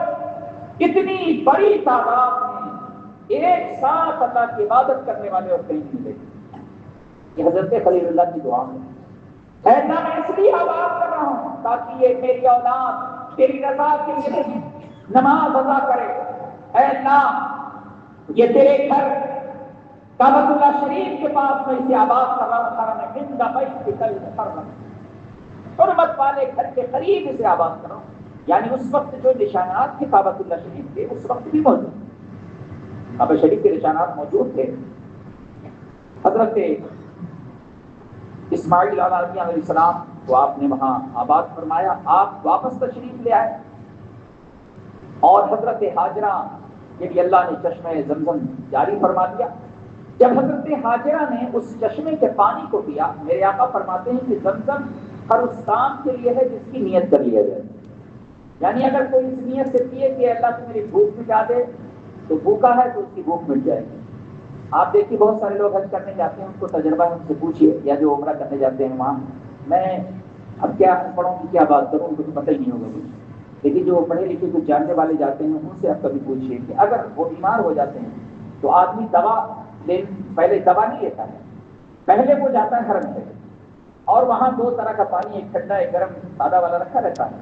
[SPEAKER 2] اتنی بڑی تعداد میں ایک ساتھ اللہ کی عبادت کرنے والے اور کہیں نہیں ملے گا. یہ حضرت خلیل اللہ کی دعا ہے، اے اللہ میں اس لیے آباد کر رہا ہوں تاکہ یہ میری اولاد تیری رضا کے لیے نماز ادا کرے. اے اللہ یہ تیرے گھر کعبۃ اللہ شریف کے پاس میں اسے آباد کر رہا ہوں، حرم عند بیتک المحرم، حرمت والے گھر کے قریب اسے آباد کر رہا ہوں. یعنی اس وقت جو نشانات تھے کعبۃ اللہ شریف کے اس وقت بھی موجود، کعبہ شریف کے نشانات موجود تھے. حضرت اسماعیل علیہ السلام کو آپ نے وہاں آباد فرمایا. آپ واپس تشریف لے آئے اور حضرت حاجرہ کے لیے اللہ نے چشمہ زمزم جاری فرما دیا. جب حضرت حاجرہ نے اس چشمے کے پانی کو پیا، میرے آقا فرماتے ہیں کہ زمزم ہر اس کام کے لیے ہے جس کی نیت کر لیا جائے. یعنی اگر کوئی اس نیت سے پیے کہ اللہ سے میری بھوک مٹا دے تو بھوکا ہے تو اس کی بھوک مٹ جائے گی. آپ دیکھیے بہت سارے لوگ حج کرنے جاتے ہیں، ان کو تجربہ ہے، ان سے پوچھیے، یا جو عمرہ کرنے جاتے ہیں وہاں، میں اب کیا پڑھوں کی کیا بات کروں، ان کو تو پتہ ہی نہیں ہوگا کچھ. لیکن جو پڑھے لکھے کچھ جاننے والے جاتے ہیں ان سے آپ کبھی پوچھیے کہ اگر وہ بیمار ہو جاتے ہیں تو آدمی پہلے دوا نہیں لیتا ہے، پہلے وہ جاتا ہے حرم سے اور وہاں دو طرح کا پانی، ایک ٹھنڈا ایک گرم سادہ والا رکھا رہتا ہے.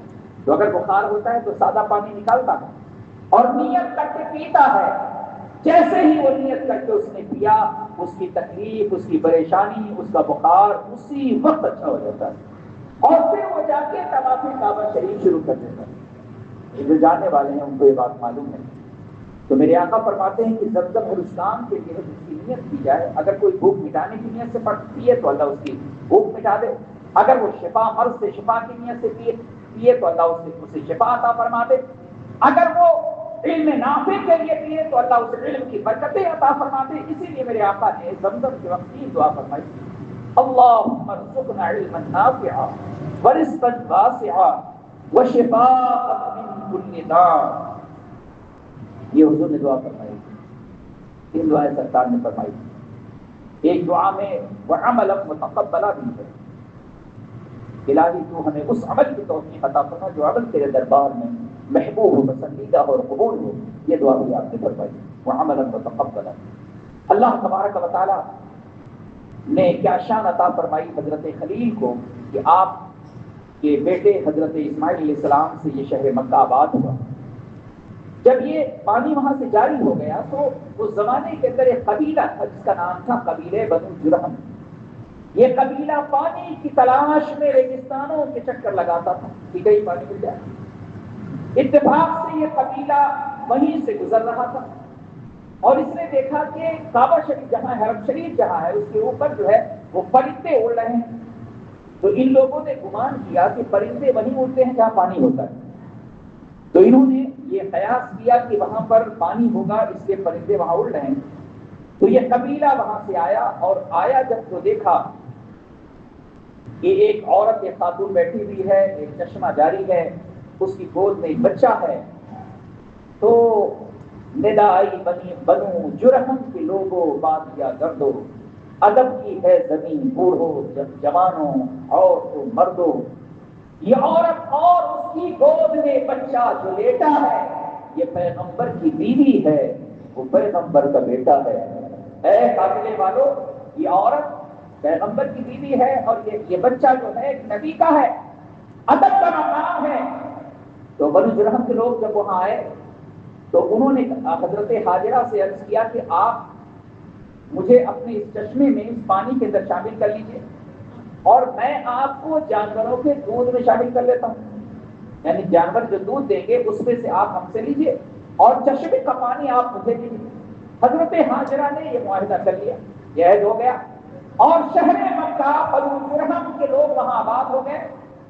[SPEAKER 2] تو اگر بخار ہوتا ہے تو سادہ پانی نکالتا ہے اور نیت کر کے پیتا ہے. جیسے ہی وہ نیت کر کے اس نے پیا، اس کی تکلیف، اس کی پریشانی، اس کا بخار اسی وقت اچھا ہو جاتا ہے. اور پھر وہ جا کے طواف کعبہ شریف شروع کر دیتا ہے. جو جاننے والے ہیں ان کو یہ بات معلوم ہے. تو میرے آقا فرماتے ہیں کہ زمزم ہر اس کام کے لیے جس کی نیت کی جائے. اگر کوئی بھوک مٹانے کی نیت سے پیے تو اللہ اس کی بھوک مٹا دے. اگر وہ شفا، مرض سے شفا کی نیت سے پیے تو اللہ اسے شفا عطا فرما دے. اگر وہ علم نافع کے لیے پیے تو اللہ اسے علم کی برکتیں عطا فرما دے. اسی لیے میرے آقا نے زمزم کے وقت یہ دعا فرمائی، اللہم ارزقنا علما نافعا ورزقا واسعا وشفاء من کل داء. یہ حضور نے دعا فرمائی. تین دعائیں سرکار نے فرمائی. ایک دعا میں وعملا متقبلا بھی ہے، الہی تو ہمیں اس عمل کی توفیق عطا فرما جو عمل تیرے دربار میں محبوب ہو، پسندیدہ ہو اور قبول ہو. یہ دعا بھی آپ نے فرمائی، وعملا متقبلا. اللہ تبارک و تعالی نے کیا شان عطا فرمائی حضرت خلیل کو کہ آپ کے بیٹے حضرت اسماعیل علیہ السلام سے یہ شہر مکہ آباد ہوا. جب یہ پانی وہاں سے جاری ہو گیا تو اس زمانے کے اندر ایک قبیلہ تھا جس کا نام تھا قبیلہ بنو جرہم. یہ قبیلہ پانی کی تلاش میں ریگستانوں کے چکر لگاتا تھا کہ کہیں پانی مل جائے. اتفاق سے یہ قبیلہ وہیں سے گزر رہا تھا اور اس نے دیکھا کہ کعبہ شریف جہاں ہے، حرم شریف جہاں ہے، اس کے اوپر جو ہے وہ پرندے اڑ رہے ہیں. تو ان لوگوں نے گمان کیا کہ پرندے وہیں اڑتے ہیں جہاں پانی ہوتا ہے، تو انہوں نے یہ قیاس کیا کہ وہاں پر پانی ہوگا اس لیے پرندے وہاں اڑ رہے ہیں۔ تو یہ قبیلہ وہاں سے آیا، اور آیا جب تو دیکھا کہ ایک عورت، ایک خاتون بیٹھی ہوئی ہے، ایک چشمہ جاری ہے، اس کی گود میں ایک بچہ ہے۔ تو ندا آئی بنی بنو جرہم کے لوگوں بات کیا کر دو، ادب کی ہے زمین بوڑھو جوانوں عورتوں مردوں۔ یہ عورت اور اس کی گود میں بچہ جو لیٹا ہے یہ پیغمبر کی بیوی ہے، وہ پیغمبر کا بیٹا ہے۔ اے قافلے والو، یہ عورت پیغمبر کی بیوی ہے اور یہ بچہ جو ہے نبی کا ہے، ادب کا مقام ہے۔ تو بنو جرہم کے لوگ جب وہاں آئے تو انہوں نے حضرت ہاجرہ سے عرض کیا کہ آپ مجھے اپنے اس چشمے میں، اس پانی کے اندر شامل کر لیجئے، اور میں آپ کو جانوروں کے دودھ میں شامل کر لیتا ہوں، یعنی جانور جو دودھ دیں گے اس میں سے آپ ہم سے لیجئے اور چشمے کا پانی آپ مجھے دیجئے۔ حضرت ہاجرہ نے یہ معاہدہ کر لیا، یہ عہد ہو گیا، اور شہر مکہ بنو جرہم کے لوگ وہاں آباد ہو گئے،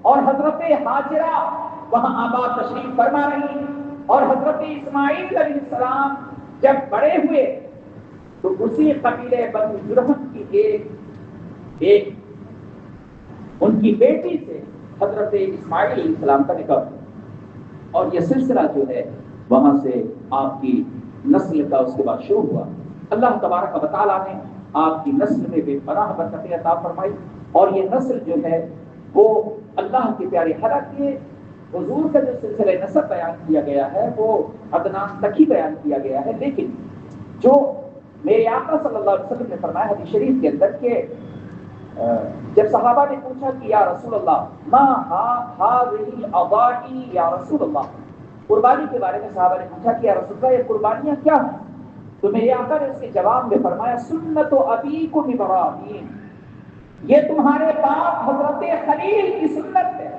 [SPEAKER 2] اور حضرت ہاجرہ وہاں آباد تشریف فرما رہی، اور حضرت اسماعیل علیہ السلام جب بڑے ہوئے تو اسی قبیلے بنو جرہم کی ایک ان کی بیٹی سے حضرت اسماعیل علیہ السلام کا نکاح ہوا، اور یہ سلسلہ جو ہے وہاں سے آپ کی نسل کا اس کے بعد شروع ہوا۔ اللہ تبارک و تعالیٰ نے آپ کی نسل میں بے پناہ برکتیں عطا فرمائی، اور یہ نسل جو ہے وہ اللہ کے پیارے، حالانکہ حضور کا جو سلسلہ نسب بیان کیا گیا ہے وہ عدنان تک ہی بیان کیا گیا ہے، لیکن جو میرے آقا صلی اللہ علیہ وسلم نے فرمایا حدیث شریف کے اندر کہ جب صحابہ نے پوچھا کہ یا رسول اللہ ما هذه الاضاحی یا رسول اللہ، قربانی کے بارے میں صحابہ نے پوچھا کہ یا رسول اللہ یہ قربانیاں کیا ہیں، تو میرے آقا نے اس کے جواب میں فرمایا سنت ابیکم ابراہیم، یہ تمہارے باپ حضرت خلیل کی سنت ہے۔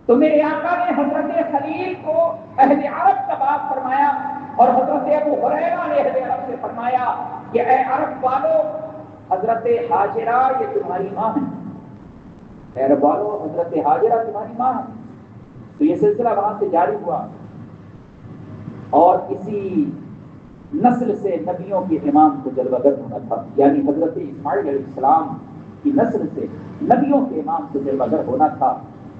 [SPEAKER 2] تو میرے آقا نے حضرت خلیل کو اہل عرب کا باپ فرمایا، اور حضرت ابو ہریرہ نے اہل عرب سے فرمایا کہ اے عرب والو، حضرت ہاجرہ یہ تمہاری ماں ہے، اے عرب والو حضرت ہاجرہ تمہاری ماں ہے۔ تو یہ سلسلہ وہاں سے جاری ہوا، اور اسی نسل سے نبیوں کے امام کو جلوہ گر ہونا تھا، یعنی حضرت اسماعیل علیہ السلام کی نسل سے نبیوں کے امام کو جلوہ گر ہونا تھا۔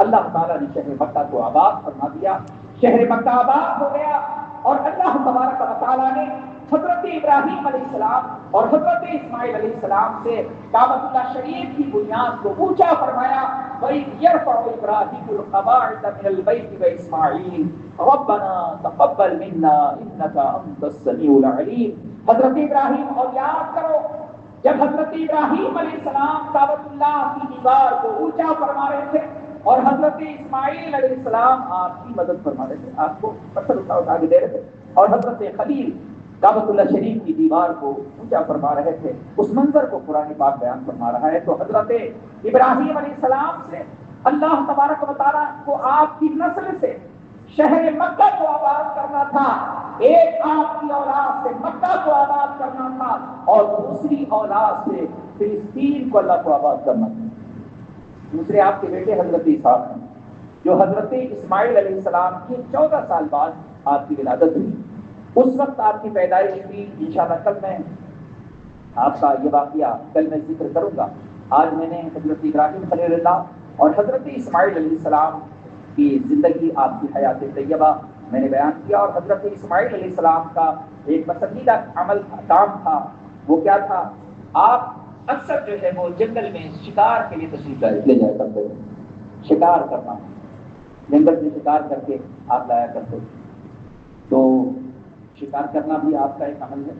[SPEAKER 2] اللہ تعالیٰ نے شہر مکہ کو آباد فرما دیا، شہر مکہ آباد ہو گیا، اور اللہ تبارک و تعالیٰ نے حضرت ابراہیم علیہ السلام اور حضرت اسماعیل علیہ السلام سے کعبۃ اللہ شریف کی بنیاد کو اونچا فرمایا۔ وَإِذْ يَرْفَعُ إِبْرَاهِيمُ الْقَوَاعِدَ مِنَ الْبَيْتِ وَإِسْمَاعِيلُ رَبَّنَا تَقَبَّلْ مِنَّا إِنَّكَ أَنْتَ السَّمِيعُ الْعَلِيمُ۔ حضرت ابراہیم، اور یاد کرو جب حضرت ابراہیم علیہ السلام کعبۃ اللہ کی دیوار کو اونچا فرما رہے تھے، اور حضرت اسماعیل علیہ السلام آپ کی مدد فرما رہے تھے، آپ کو پتھر اٹھا کے دے رہے تھے، اور حضرت خلیل کعبۃ اللہ شریف کی دیوار کو اونچا فرما رہے تھے۔ اس منظر کو قرآن پاک بیان فرما رہا ہے۔ تو حضرت ابراہیم علیہ السلام سے اللہ تبارک و تعالیٰ کو آپ کی نسل سے شہر مکہ کو آباد کرنا تھا، ایک آپ کی اولاد سے مکہ کو آباد کرنا تھا، اور دوسری اولاد سے فلسطین کو اللہ کو آباد کرنا تھا۔ دوسرے آپ کے بیٹے حضرت اسحاق ہیں، جو حضرت اسماعیل علیہ السلام کے 14 سال بعد آپ کی ولادت ہوئی، اس وقت آپ کی پیدائش ہوئی۔ انشاءاللہ کل میں آپ کا یہ واقعہ کل میں ذکر کروں گا۔ آج میں نے حضرت ابراہیم خلیل اللہ اور حضرت اسماعیل علیہ السلام کی زندگی، آپ کی حیات طیبہ میں نے بیان کیا، اور حضرت اسماعیل علیہ السلام کا ایک پسندیدہ عمل کام تھا، وہ کیا تھا؟ آپ اکثر جو ہے وہ جنگل میں شکار کے لیے تشریف لے جایا کرتے تھے، شکار کرنا، جنگل سے شکار کر کے آپ لایا کرتے تھے۔ تو شکار کرنا بھی آپ کا ایک عمل ہے،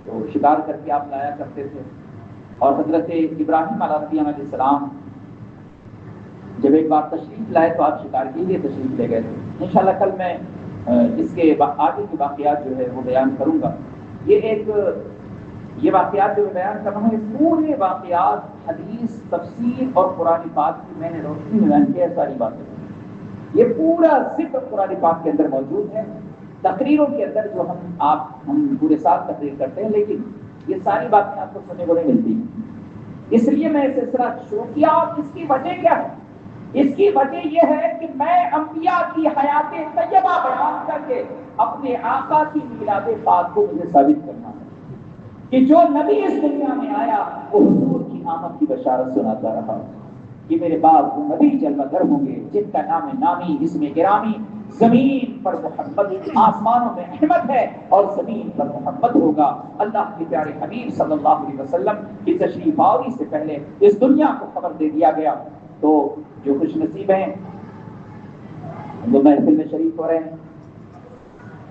[SPEAKER 2] تو شکار کر کے آپ لایا کرتے تھے۔ اور حضرت ابراہیم علیہ السلام جب ایک بار تشریف لائے تو آپ شکار کے لیے تشریف لے گئے تھے۔ انشاءاللہ کل میں اس کے آگے کے واقعات جو ہے وہ بیان کروں گا۔ یہ واقعات جو بیان کر رہا ہوں، پورے واقعات حدیث، تفسیر اور قرآن پاک کی میں نے روشنی میں بیان کیا ساری باتیں، یہ پورا ذکر قرآن پاک کے اندر موجود ہے۔ تقریروں کے اندر جو ہم پورے سال تقریر کرتے ہیں، لیکن یہ ساری باتیں آپ کو سننے کو نہیں ملتی، اس لیے میں سلسلہ شروع کیا، اور اس کی وجہ کیا ہے؟ اس کی وجہ یہ ہے کہ میں انبیاء کی حیات طیبہ بیان کر کے اپنے آقا کی میلاد پاک کو مجھے ثابت کرنا ہے کہ جو نبی اس دنیا میں آیا وہ حضور کی آمد کی بشارت سناتا رہا کہ میرے بعد وہ نبی جلوہ گر ہوں گے جن کا نام نامی، اسم گرامی، زمین پر محمد، آسمانوں میں احمد ہے اور زمین پر محمد ہوگا۔ اللہ کے پیارے حبیب صلی اللہ علیہ وسلم کی تشریف آوری سے پہلے اس دنیا کو خبر دے دیا گیا۔ تو جو خوش نصیب ہیں وہ محفل میں شریک ہو رہے ہیں۔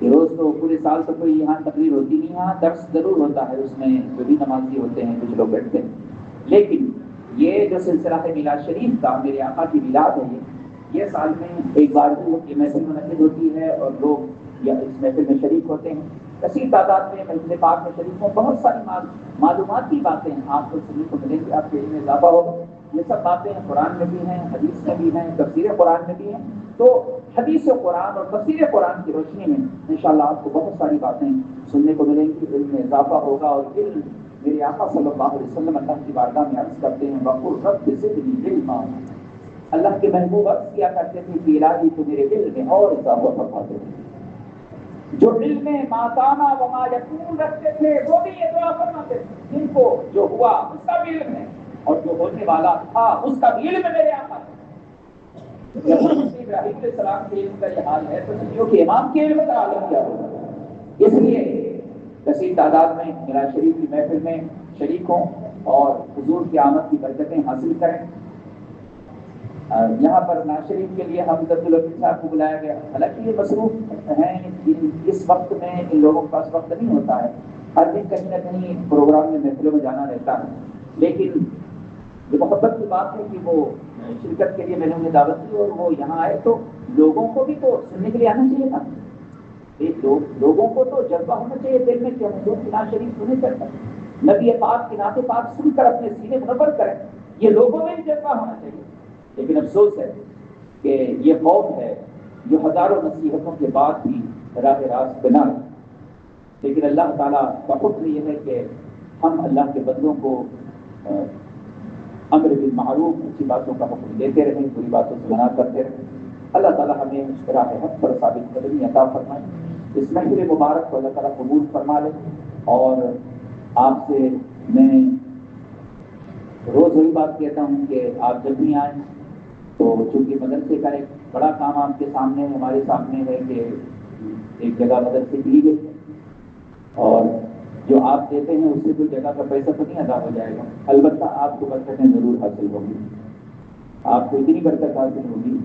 [SPEAKER 2] یہ روز تو پورے سال تو کوئی یہاں تقریر ہوتی نہیں، یہاں درس ضرور ہوتا ہے، اس میں جو بھی نمازی ہوتے ہیں کچھ لوگ بیٹھتے ہیں، لیکن یہ جو سلسلہ ہے میلاد شریف کا، میرے آقا کی میلاد ہے، یہ سال میں ایک بار یہ محفل منعقد ہوتی ہے اور لوگ یا اس محفل میں شریک ہوتے ہیں، کثیر تعداد میں محفل پاک میں شریک ہوں، بہت ساری معلوماتی باتیں آپ کو سننے کو ملیں گی، آپ کے علم میں اضافہ ہوگا۔ یہ سب باتیں قرآن میں بھی ہیں، حدیث میں بھی ہیں، تفسیر قرآن میں بھی ہیں، تو حدیث قرآن اور تفسیر قرآن کی روشنی میں انشاءاللہ آپ کو بہت ساری باتیں سننے کو ملیں گی، علم میں اضافہ ہوگا، اور علم میرے آقا صلی اللہ علیہ وسلم اللہ کی بارگاہ میں عرض کرتے ہیں وَقُلْ رَبِّ زِدْنِی عِلْمًا، اللہ کے محبوب عرض کیا کرتے تھے کہ الہی تو میرے علم میں اور اضافہ فرما دے۔ جو علم میں ما کان و ما یکون رکھتے تھے وہ بھی یہ دعا فرماتے تھے، جن کو جو ہوا اس کا بھی علم ہے اور جو ہونے والا تھا اس کا بھی علم میرے آقا ہے۔ جب ابراہیم علیہ السلام کے علم کا یہ حال ہے تو نبیوں کے امام کے علم کا عالم کیا ہوگا؟ اس لیے کثیر تعداد میں میلاد شریف کی محفل میں شریک ہوں اور حضور کی آمد کی برکتیں حاصل کریں۔ یہاں پر ناز شریف کے لیے ہم عبدالوکیل صاحب کو بلایا گیا، حالانکہ یہ مصروف ہیں، اس وقت میں ان لوگوں کے پاس وقت نہیں ہوتا ہے، ہر دن کہیں نہ کہیں پروگرام میں محفلوں میں جانا رہتا ہے، لیکن یہ محبت کی بات ہے کہ وہ شرکت کے لیے میں نے انہیں دعوت دی اور وہ یہاں آئے، تو لوگوں کو بھی تو سننے کے لیے آنا چاہیے تھا، لوگوں کو تو جذبہ ہونا چاہیے دل میں کہ حضور کی نعت شریف سنے کرتا نبی پاک کی نعت پاک سن کر اپنے سینے منور کریں، یہ لوگوں میں بھی جذبہ ہونا چاہیے۔ لیکن افسوس ہے کہ یہ قوم ہے جو ہزاروں نصیحتوں کے بعد بھی راہ راست پہ نہ رہے، لیکن اللہ تعالیٰ کا حکم یہ ہے کہ ہم اللہ کے بندوں کو امر بالمعروف، اچھی باتوں کا حکم دیتے رہیں، بری باتوں سے منع کرتے رہیں۔ اللہ تعالیٰ ہمیں راہ حق پر ثابت قدمی عطا فرمائے، اس محفل مبارک کو اللہ تعالیٰ قبول فرما لے۔ اور آپ سے میں روز وہی بات کہتا ہوں کہ آپ جب بھی آئیں تو چونکہ مدرسے کا ایک بڑا کام آپ کے سامنے ہمارے سامنے ہے کہ ایک جگہ مدرسے کی گئی اور جو آپ دیتے ہیں اس سے کوئی جگہ کا پیسہ تو نہیں ادا ہو جائے گا، البتہ آپ کو برکتیں ضرور حاصل ہوں گی، آپ کو اتنی برکت حاصل ہوگی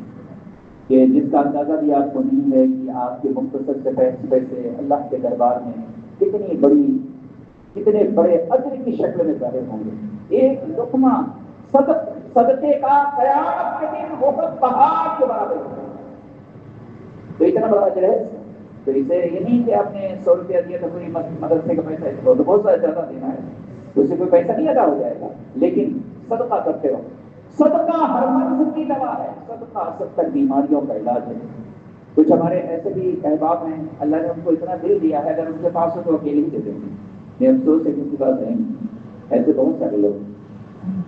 [SPEAKER 2] کہ جس کا اندازہ بھی آپ کو نہیں ہے کہ آپ کے مختصر سے پیسے اللہ کے دربار میں کتنے بڑے اجر کی شکل میں ظاہر ہوں گے۔ ایک لقمہ صدقے کا قیامت کے دن وقت پہاڑ کے برابر ہوگا، تو اتنا بڑا اجر ہے۔ تو اسے یہ نہیں کہ آپ نے 100 روپیہ دیا تو کوئی مدرسے کا پیسہ ہے تو بہت زیادہ دینا ہے، تو اس سے کوئی پیسہ نہیں ادا ہو جائے گا، لیکن صدقہ کرتے رہو۔ صدقہ ہر مرض کی دوا ہے، صدقہ 70 بیماریوں کا علاج ہے۔ کچھ ہمارے ایسے بھی احباب ہیں اللہ نے ان کو اتنا دل دیا ہے، اگر ان کے پاس ہو تو اکیلے ہی دے دیں گے، یہ افسوس ہے کہ ان کی بات نہیں، ایسے بہت سارے لوگ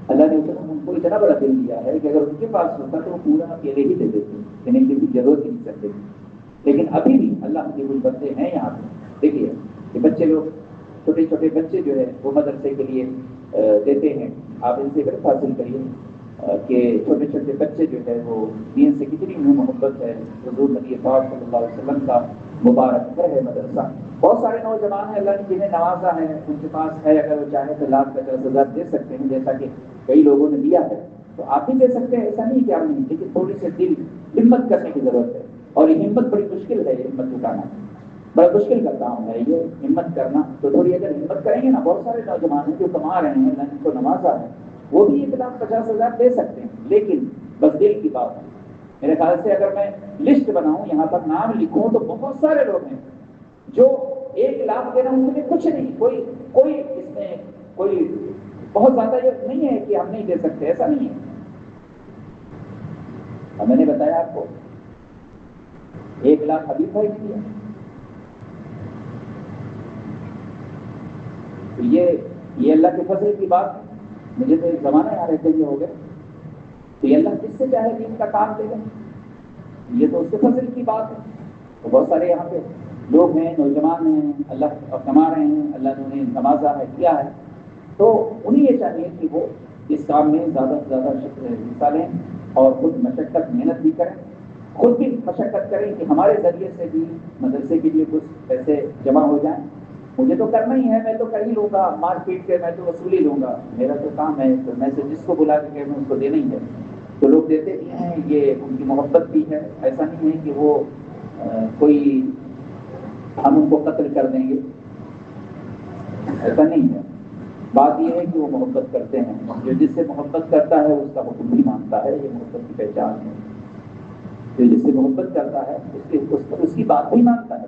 [SPEAKER 2] اللہ نے ان کو اتنا بڑا دل دیا ہے کہ اگر ان کے پاس ہوتا تو وہ پورا اکیلے ہی دے دیتے، انہیں کسی ضرورت ہی نہیں کرتے۔ لیکن ابھی بھی اللہ کے کچھ بندے ہیں یہاں پہ، دیکھیے کہ بچے لوگ چھوٹے چھوٹے بچے جو ہے وہ مدرسے کے لیے دیتے ہیں، آپ ان سے غرض حاصل کریے کہ چھوٹے چھوٹے بچے جو ہے وہ دین سے کتنی محبت ہے۔ حضور نبی پاک صلی اللہ علیہ وسلم کا مبارک گھر ہے مدرسہ۔ بہت سارے نوجوان ہیں اللہ نے جنہیں نوازا ہے، ان کے پاس ہے، اگر وہ چاہیں تو 1,50,000 دے سکتے ہیں جیسا کہ کئی لوگوں نے دیا ہے، تو آپ بھی دے سکتے ہیں، ایسا نہیں کہ آپ نہیں، لیکن تھوڑی سی ہمت کرنے کی ضرورت ہے، اور یہ ہمت بڑی مشکل ہے، یہ ہمت جٹانا بڑا مشکل کا کام ہے یہ ہمت کرنا۔ تو تھوڑی اگر ہمت کریں گے نا، بہت سارے نوجوان ہیں جو کما رہے ہیں، اللہ نے ان کو نوازا ہے، وہ بھی 1,50,000 دے سکتے ہیں، لیکن بس دل کی بات ہے۔ میرے خیال سے اگر میں لسٹ بناؤں، یہاں پر نام لکھوں، تو بہت سارے لوگ ہیں جو 1,00,000 دینا ان کے لیے کچھ نہیں، کوئی اس میں کوئی بہت زیادہ یہ نہیں ہے کہ ہم نہیں دے سکتے، ایسا نہیں ہے۔ اور میں نے بتایا آپ کو 1,00,000 حبیب بھائی نے دیا، تو یہ اللہ کے فضل کی بات ہے۔ مجھے تو ایک زمانہ یہاں رہتے ہوئے ہو گئے، تو یہ اللہ جس سے چاہے دین کا کام دے گا، یہ تو اس کے فضل کی بات ہے۔ تو بہت سارے یہاں پہ لوگ ہیں، نوجوان ہیں، اللہ کما رہے ہیں، اللہ نے انہیں نوازا ہے، کیا ہے، تو انہیں یہ چاہیے کہ وہ اس کام میں زیادہ سے زیادہ حصہ لیں اور خود مشقت محنت بھی کریں، خود بھی مشقت کریں کہ ہمارے ذریعے سے بھی مدرسے کے لیے کچھ پیسے جمع ہو جائیں۔ مجھے تو کرنا ہی ہے، میں تو کر ہی لوں گا، مار پیٹ کے میں تو وصول ہی لوں گا، میرا تو کام ہے، تو میں سے جس کو بلا کے میں اس کو دینا ہی ہے۔ تو لوگ دیتے بھی ہیں، یہ ان کی محبت بھی ہے، ایسا نہیں ہے کہ وہ کوئی ہم ان کو قتل کر دیں گے، ایسا نہیں ہے۔ بات یہ ہے کہ وہ محبت کرتے ہیں، جو جس سے محبت کرتا ہے اس کا حکم بھی مانتا ہے، یہ محبت کی پہچان ہے۔ جو جس سے محبت کرتا ہے اس کی بات بھی مانتا ہے،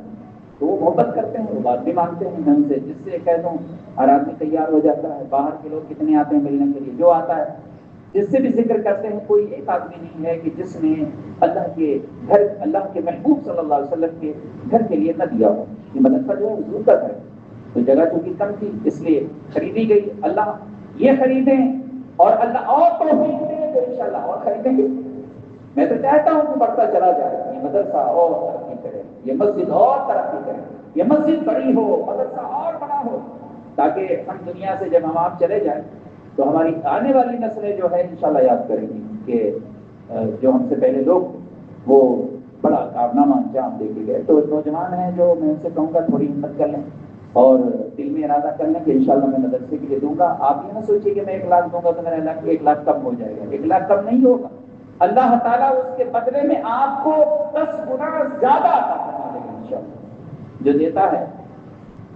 [SPEAKER 2] تو وہ محبت کرتے ہیں، وہ بات بھی مانتے ہیں۔ میں ان سے جس سے کہہ دوں ہر آدمی تیار ہو جاتا ہے، باہر کے لوگ کتنے آتے ہیں ملنے کے لیے، جو آتا ہے جس سے بھی ذکر کرتے ہیں، کوئی ایک آدمی نہیں ہے کہ جس نے اللہ کے گھر، اللہ کے محبوب صلی اللہ علیہ وسلم کے گھر کے لیے نہ دیا ہو۔ یہ مدرسہ جو ہے حضور کا گھر ہے، تو جگہ چونکہ کم تھی اس لیے خریدی گئی۔ اللہ یہ خریدیں اور اللہ اور توفیق دے تو انشاءاللہ اور خریدیں گے۔ میں تو چاہتا ہوں کہ بڑھتا چلا جائے، یہ مدرسہ اور ترقی کرے، یہ مسجد اور ترقی کرے، یہ مسجد بڑی ہو، مدرسہ اور بڑا ہو، تاکہ ہم دنیا سے جب ہم آپ چلے جائیں تو ہماری آنے والی نسلیں جو ہے انشاءاللہ یاد کریں گی کہ جو ہم سے پہلے لوگ وہ بڑا کارنامہ انجام دے کے گئے۔ تو نوجوان ہیں جو میں ان سے کہوں گا تھوڑی ہمت کر لیں اور دل میں ارادہ کر لیں کہ انشاءاللہ میں مدرسے کے لیے دوں گا۔ آپ یہ نہ سوچیے کہ میں 1 لاکھ دوں گا تو میرا 1 لاکھ کم ہو جائے گا، 1 لاکھ کم نہیں ہوگا، اللہ تعالیٰ اس کے بدلے میں آپ کو 10 گنا زیادہ عطا فرما دے گا انشاءاللہ۔ جو دیتا ہے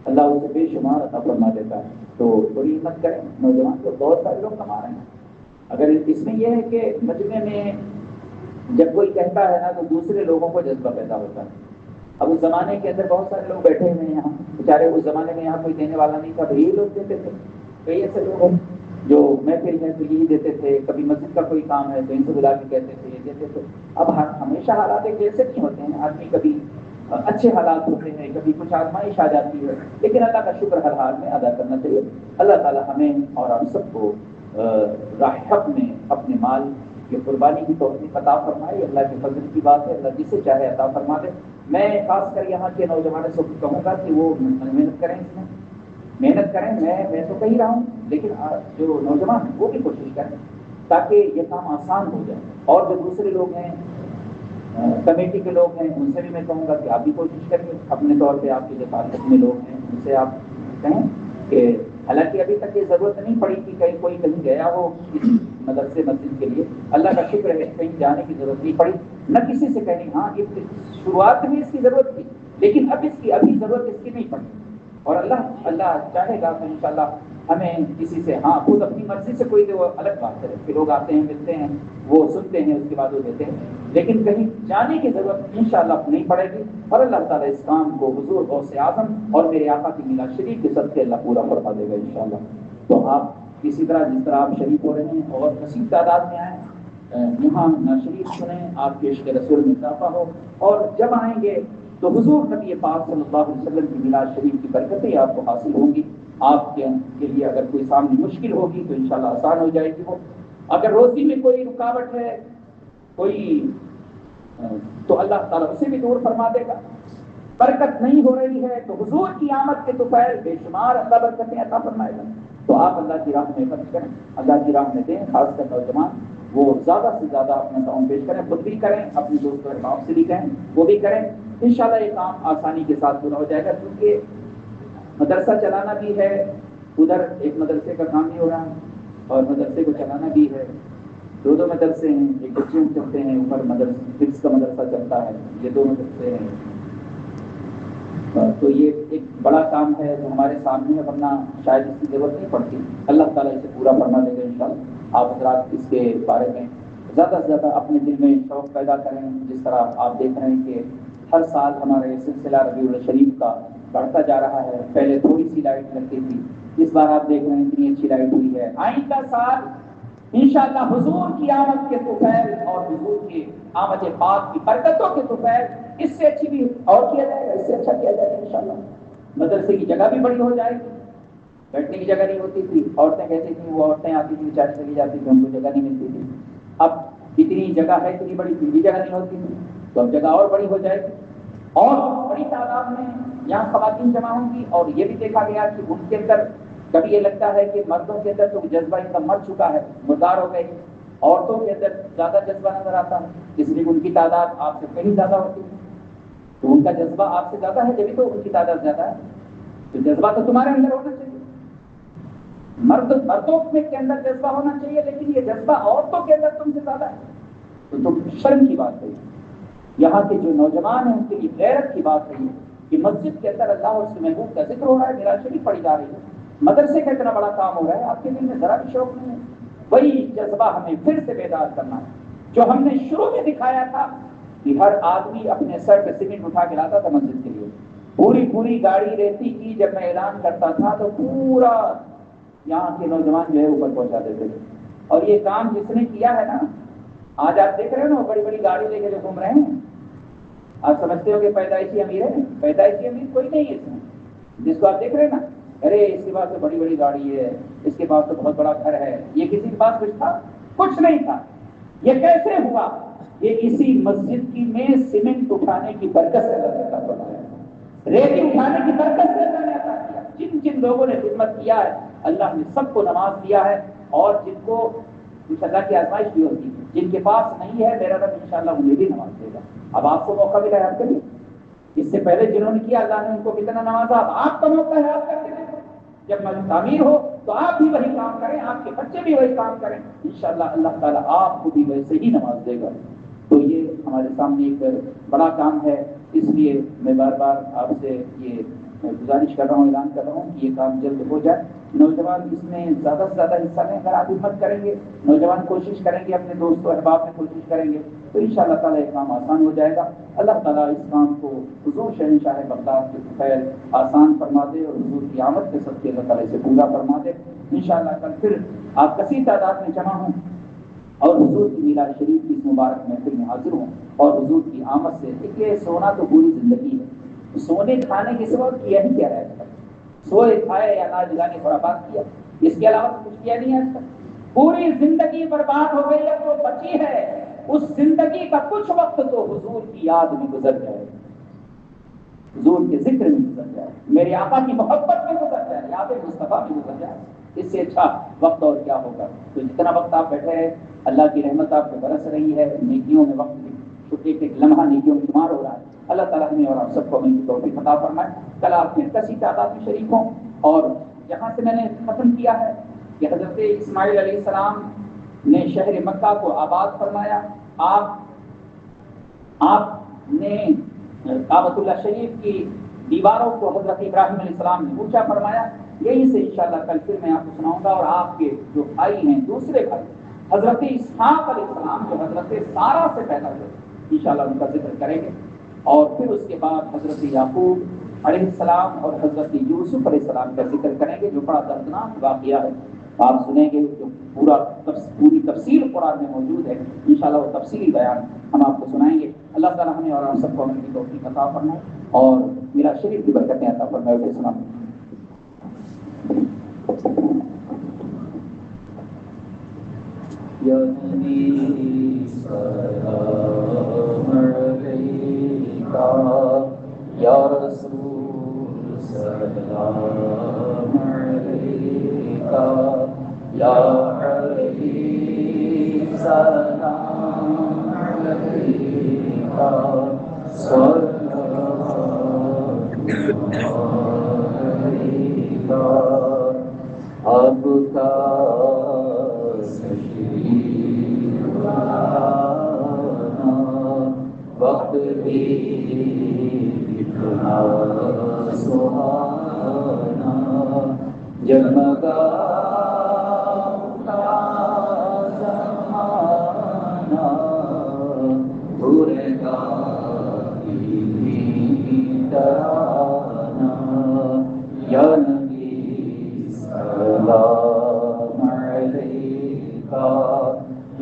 [SPEAKER 2] اللہ اسے بے شمار عطا فرما دیتا ہے۔ تو بڑی ہمت کریں نوجوان، تو بہت سارے لوگ کما رہے ہیں۔ اگر اس میں یہ ہے کہ مجمع میں جب کوئی کہتا ہے نا تو دوسرے لوگوں کو جذبہ پیدا ہوتا ہے۔ اب اس زمانے کے اندر بہت سارے لوگ بیٹھے ہوئے ہیں یہاں، بیچارے اس زمانے میں یہاں کوئی دینے والا نہیں تھا، تو یہی لوگ دیتے تھے۔ کئی ایسے لوگ ہیں جو محفل ہے تو یہی دیتے تھے، کبھی مسجد کا کوئی کام ہے تو ان سے بلا کے کہتے تھے، یہ دیتے تھے۔ اب ہمیشہ حالات ایک جیسے نہیں ہوتے ہیں، آدمی کبھی اچھے حالات ہوتے ہیں، کبھی کچھ آزمائش آ جاتی ہے، لیکن اللہ کا شکر ہر حال میں ادا کرنا چاہیے۔ اللہ تعالیٰ ہمیں اور ہم سب کو راہ حق میں اپنے مال کی قربانی کی توفیق عطا فرمائے۔ اللہ کے فضل کی بات ہے، اللہ جسے چاہے عطا فرما دے۔ میں خاص کر یہاں کے نوجوانوں سے کہوں گا کہ وہ محنت کریں، اس میں محنت کریں۔ میں تو کہہ رہا ہوں، لیکن جو نوجوان وہ بھی کوشش کریں تاکہ یہ کام آسان ہو جائے۔ اور جو دوسرے لوگ ہیں، کمیٹی کے لوگ ہیں، ان سے بھی میں کہوں گا کہ آپ بھی کوشش کریں، اپنے طور پہ آپ کے جو تعلق میں لوگ ہیں ان سے آپ کہیں کہ حالانکہ ابھی تک یہ ضرورت نہیں پڑی کہ کوئی کہیں گیا ہو کسی مدرسے مسجد کے لیے، اللہ کا شکر ہے کہیں جانے کی ضرورت نہیں پڑی، نہ کسی سے کہنے۔ ہاں شروعات میں اس کی ضرورت تھی، لیکن اب ابھی ضرورت اس کی نہیں پڑی، اور اللہ چاہے گا تو انشاءاللہ ہمیں کسی سے، ہاں خود اپنی مرضی سے کوئی دے وہ الگ بات ہے کہ لوگ آتے ہیں ملتے ہیں وہ سنتے ہیں اس کے بعد وہ دیتے ہیں، لیکن کہیں جانے کی ضرورت انشاءاللہ نہیں پڑے گی، اور اللہ تعالیٰ اس کام کو حضور غوث اعظم اور میرے آقا کی میلاد شریف کے صدقے اللہ پورا فرما دے گا انشاءاللہ۔ تو آپ اسی طرح جس طرح آپ شریک ہو رہے ہیں اور کثیر تعداد میں آئیں، یہاں نہ شریف سنیں، آپ کے عشق رسول میں اضافہ ہو، اور جب آئیں گے تو حضور نبی پاک صلی اللہ علیہ وسلم کی میلاد شریف کی برکتیں آپ کو حاصل ہوں گی۔ آپ کے لیے اگر کوئی سامنے مشکل ہوگی تو انشاءاللہ آسان ہو جائے گی وہ۔ اگر روزی میں کوئی رکاوٹ ہے کوئی، تو اللہ تعالیٰ اسے بھی دور فرما دے گا۔ برکت نہیں ہو رہی ہے تو حضور کی آمد کے دوپہر بے شمار اللہ برکتیں عطا فرمائے گا۔ تو آپ اللہ کی راہ میں خرچ کریں، اللہ کی راہ میں دیں، خاص کر نوجوان وہ زیادہ سے زیادہ اپنا کام پیش کریں، خود بھی کریں، اپنے دوست احباب سے بھی کہیں وہ بھی کریں، انشاءاللہ یہ کام آسانی کے ساتھ پورا ہو جائے گا۔ کیونکہ مدرسہ چلانا بھی ہے، ادھر ایک مدرسے کا کام بھی ہو رہا ہے اور مدرسے کو چلانا بھی ہے، 2 مدرسے ہیں، ایک بچے چلتے ہیں، اوپر حفظ کا مدرسہ چلتا ہے، یہ 2 مدرسے ہیں۔ تو یہ ایک بڑا کام ہے جو ہمارے سامنے ہے، ورنہ شاید اس کی ضرورت نہیں پڑتی۔ اللہ تعالیٰ اسے پورا فرما دے گا انشاءاللہ۔ آپ حضرات اس کے بارے میں زیادہ سے زیادہ اپنے دل میں شوق پیدا کریں، جس طرح آپ دیکھ رہے ہیں کہ ہر سال ہمارا یہ سلسلہ ربیع الشریف کا بڑھتا جا رہا ہے۔ پہلے تھوڑی سی لائٹ لگتی تھی، اس بار آپ دیکھ رہے ہیں اتنی اچھی لائٹ ہوئی ہے۔ آئندہ سال انشاءاللہ حضور کی آمد کے دوپہر اور حضور کی آمد پاک کی برکتوں کے دوپہر اس سے اچھی بھی اور کیا جائے گا، اس سے اچھا کیا جائے گا انشاءاللہ۔ مدرسے کی جگہ بھی بڑی ہو جائے گی، بیٹھنے کی جگہ نہیں ہوتی تھی، عورتیں کہتی تھیں، وہ عورتیں آتی تھیں بیچاری چلی جاتی تھی، ان کو جگہ نہیں ملتی تھی۔ اب اتنی جگہ ہے، اتنی بڑی پھر بھی جگہ نہیں ہوتی تھی، تو اب جگہ اور بڑی ہو جائے گی اور بڑی تعداد میں یہاں خواتین جمع ہوں گی۔ اور یہ بھی دیکھا گیا کہ ان کے اندر کبھی یہ لگتا ہے کہ مردوں کے اندر تو جذبہ ان کا مر چکا ہے، مردار ہو گئی، عورتوں کے اندر زیادہ جذبہ نظر آتا ہے، اس لیے ان کی تعداد آپ سے کہیں زیادہ ہوتی ہے، تو ان کا جذبہ آپ سے زیادہ ہے، جبھی تو ان کی تعداد زیادہ ہے، تو جذبہ تو تمہارے اندر ہونا چاہیے، مردوں کے اندر جذبہ ہونا چاہیے، لیکن یہ جذبہ عورتوں کے اندر تم سے زیادہ ہے، تو تم شرم کی بات ہے۔ یہاں کے جو نوجوان ہیں ان کے لیے غیرت کی بات ہے کہ مسجد کے اندر اللہ اور اس کے محبوب کا ذکر ہو رہا ہے، میراث شریف پڑھی جا رہی ہے، مدرسے کا اتنا بڑا کام ہو رہا ہے، آپ کے دل میں ذرا بھی شوق نہیں ہے؟ وہی جذبہ ہمیں پھر سے بیدار کرنا ہے جو ہم نے شروع میں دکھایا تھا کہ ہر آدمی اپنے سر پہ سیمنٹ اٹھا کے لاتا تھا مسجد کے لیے، پوری گاڑی ریتی کی جب میں اعلان کرتا تھا تو پورا یہاں کے نوجوان جو ہے اوپر پہنچا دیتے تھے۔ اور یہ کام جس نے کیا ہے نا، آج آپ دیکھ رہے ہو نا، بڑی بڑی گاڑی لے کے جو گھوم رہے ہیں، آپ سمجھتے ہو کہ پیدائشی امیر ہے؟ پیدائشی امیر کوئی نہیں ہے اس میں، جس کو آپ دیکھ رہے ہیں نا، ارے اس کے پاس تو بڑی بڑی گاڑی ہے، اس کے پاس تو بہت بڑا گھر ہے، یہ کسی کے پاس کچھ تھا؟ کچھ نہیں تھا۔ یہ کیسے ہوا؟ یہ اسی مسجد کی میں سیمنٹ اٹھانے کی برکت سے اللہ نے بنایا، ریتی اٹھانے کی برکت سے اللہ نے عطا کیا۔ جن جن لوگوں نے خدمت کیا ہے اللہ نے سب کو نماز دیا ہے، اور جن کو کچھ اللہ کی آزمائش بھی ہوتی ہے، جن کے پاس نہیں ہے میرا رب انشاءاللہ انہیں بھی نماز دے گا۔ اب آپ کو موقع ملا ہے آپ کے لیے، اس سے پہلے جنہوں نے کیا اللہ نے ان کو کتنا نوازا، اب آپ کا موقع ہے، آپ کرتے ہیں۔ جب مسجد تعمیر ہو تو آپ بھی وہی کام کریں، آپ کے بچے بھی وہی کام کریں، انشاءاللہ اللہ تعالیٰ آپ کو بھی ویسے ہی نماز دے گا۔ تو یہ ہمارے سامنے ایک بڑا کام ہے، اس لیے میں بار بار آپ سے یہ گزارش کر رہا ہوں، اعلان کر رہا ہوں کہ یہ کام جلد ہو جائے۔ نوجوان اس میں زیادہ سے زیادہ حصہ لیں، اگر آپ ہمت کریں گے، نوجوان کوشش کریں گے، اپنے دوست و احباب میں کوشش کریں گے تو انشاءاللہ تعالیٰ یہ کام آسان ہو جائے گا۔ اللہ تعالیٰ اس کام کو حضور شہنشاہ بغداد کے خیر آسان فرما دے اور حضور کی آمد کے صدقے اللہ تعالیٰ اسے پورا فرما دے۔ انشاءاللہ کل پھر آپ کثیر تعداد میں جمع ہوں اور حضور کی میلاد شریف کی اس مبارک محفل میں حاضر ہوں، اور حضور کی آمد سے دیکھیے سونا تو پوری زندگی ہے، سونے کھانے کے سوا کیا ہی کیا رہتا ہے، سوئے کھائے یا ناچ گانے تھوڑا بات کیا، اس کے علاوہ کچھ کیا نہیں ہے آج تک۔ پوری زندگی برباد ہو گئی ہے، جو بچی ہے اس زندگی کا کچھ وقت تو حضور کی یاد میں گزر جائے، حضور کے ذکر میں گزر جائے، میرے آقا کی محبت میں گزر جائے، یاد مصطفیٰ میں گزر جائے، اس سے اچھا وقت اور کیا ہوگا۔ تو جتنا وقت آپ بیٹھے ہیں اللہ کی رحمت آپ کو برس رہی ہے، نیکیوں میں وقت ایک ایک لمحہ نیکیوں میں شمار ہو رہا ہے۔ اللہ تعالیٰ ہمیں اور آپ سب کو ہمیں توفیق عطا فرمائے۔ کل آپ پھر کسی تعداد میں شریک ہوں، اور یہاں سے میں نے ختم کیا ہے کہ حضرت اسماعیل علیہ السلام نے شہر مکہ کو آباد فرمایا، آپ نے کعبۃ اللہ شریف کی دیواروں کو حضرت ابراہیم علیہ السلام نے اونچا فرمایا۔ یہی سے انشاءاللہ کل پھر میں آپ کو سناؤں گا، اور آپ کے جو بھائی ہیں دوسرے بھائی حضرت اسحاق علیہ السلام جو حضرت سارہ سے پیدا ہوئے انشاءاللہ ان کا ذکر کریں گے، اور پھر اس کے بعد حضرت یعقوب علیہ السلام اور حضرت یوسف علیہ السلام کا ذکر کریں گے، جو بڑا دردناک واقعہ ہے، آپ سنیں گے، جو پوری تفصیل قرآن میں موجود ہے، انشاءاللہ وہ تفصیلی بیان ہم آپ کو سنائیں گے۔ اللہ تعالیٰ ہمیں اور آپ سب کو عمل کی توفیق عطا فرمائے اور میرا شریف کی برکتیں عطا فرمائے۔ اسے سلام۔ یا نبی سلام علیکہ، یا رسول سلام علیکہ، یا حبیب سلام علیکہ، صلی اللہ علیکہ۔ اب کا وقت بھی اتنا سہانا، جگمگا اٹھا زمانہ، بھورے گا ترانہ، یا نبی سلام علیکہ،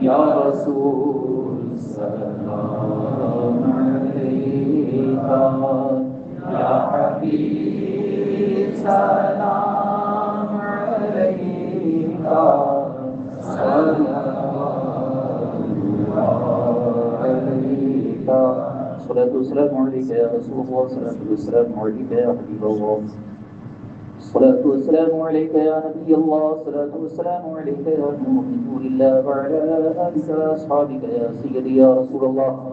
[SPEAKER 2] یا رسول سلام علیکہ، یا حبیب سلام الصلاة والسلام عليك يا رسول الله، الصلاة والسلام عليك يا حبيب الله، الصلاة والسلام عليك يا نبي الله، الصلاة والسلام عليك يا نور من نور الله، وعلى آلك وأصحابك يا سيدي يا رسول الله.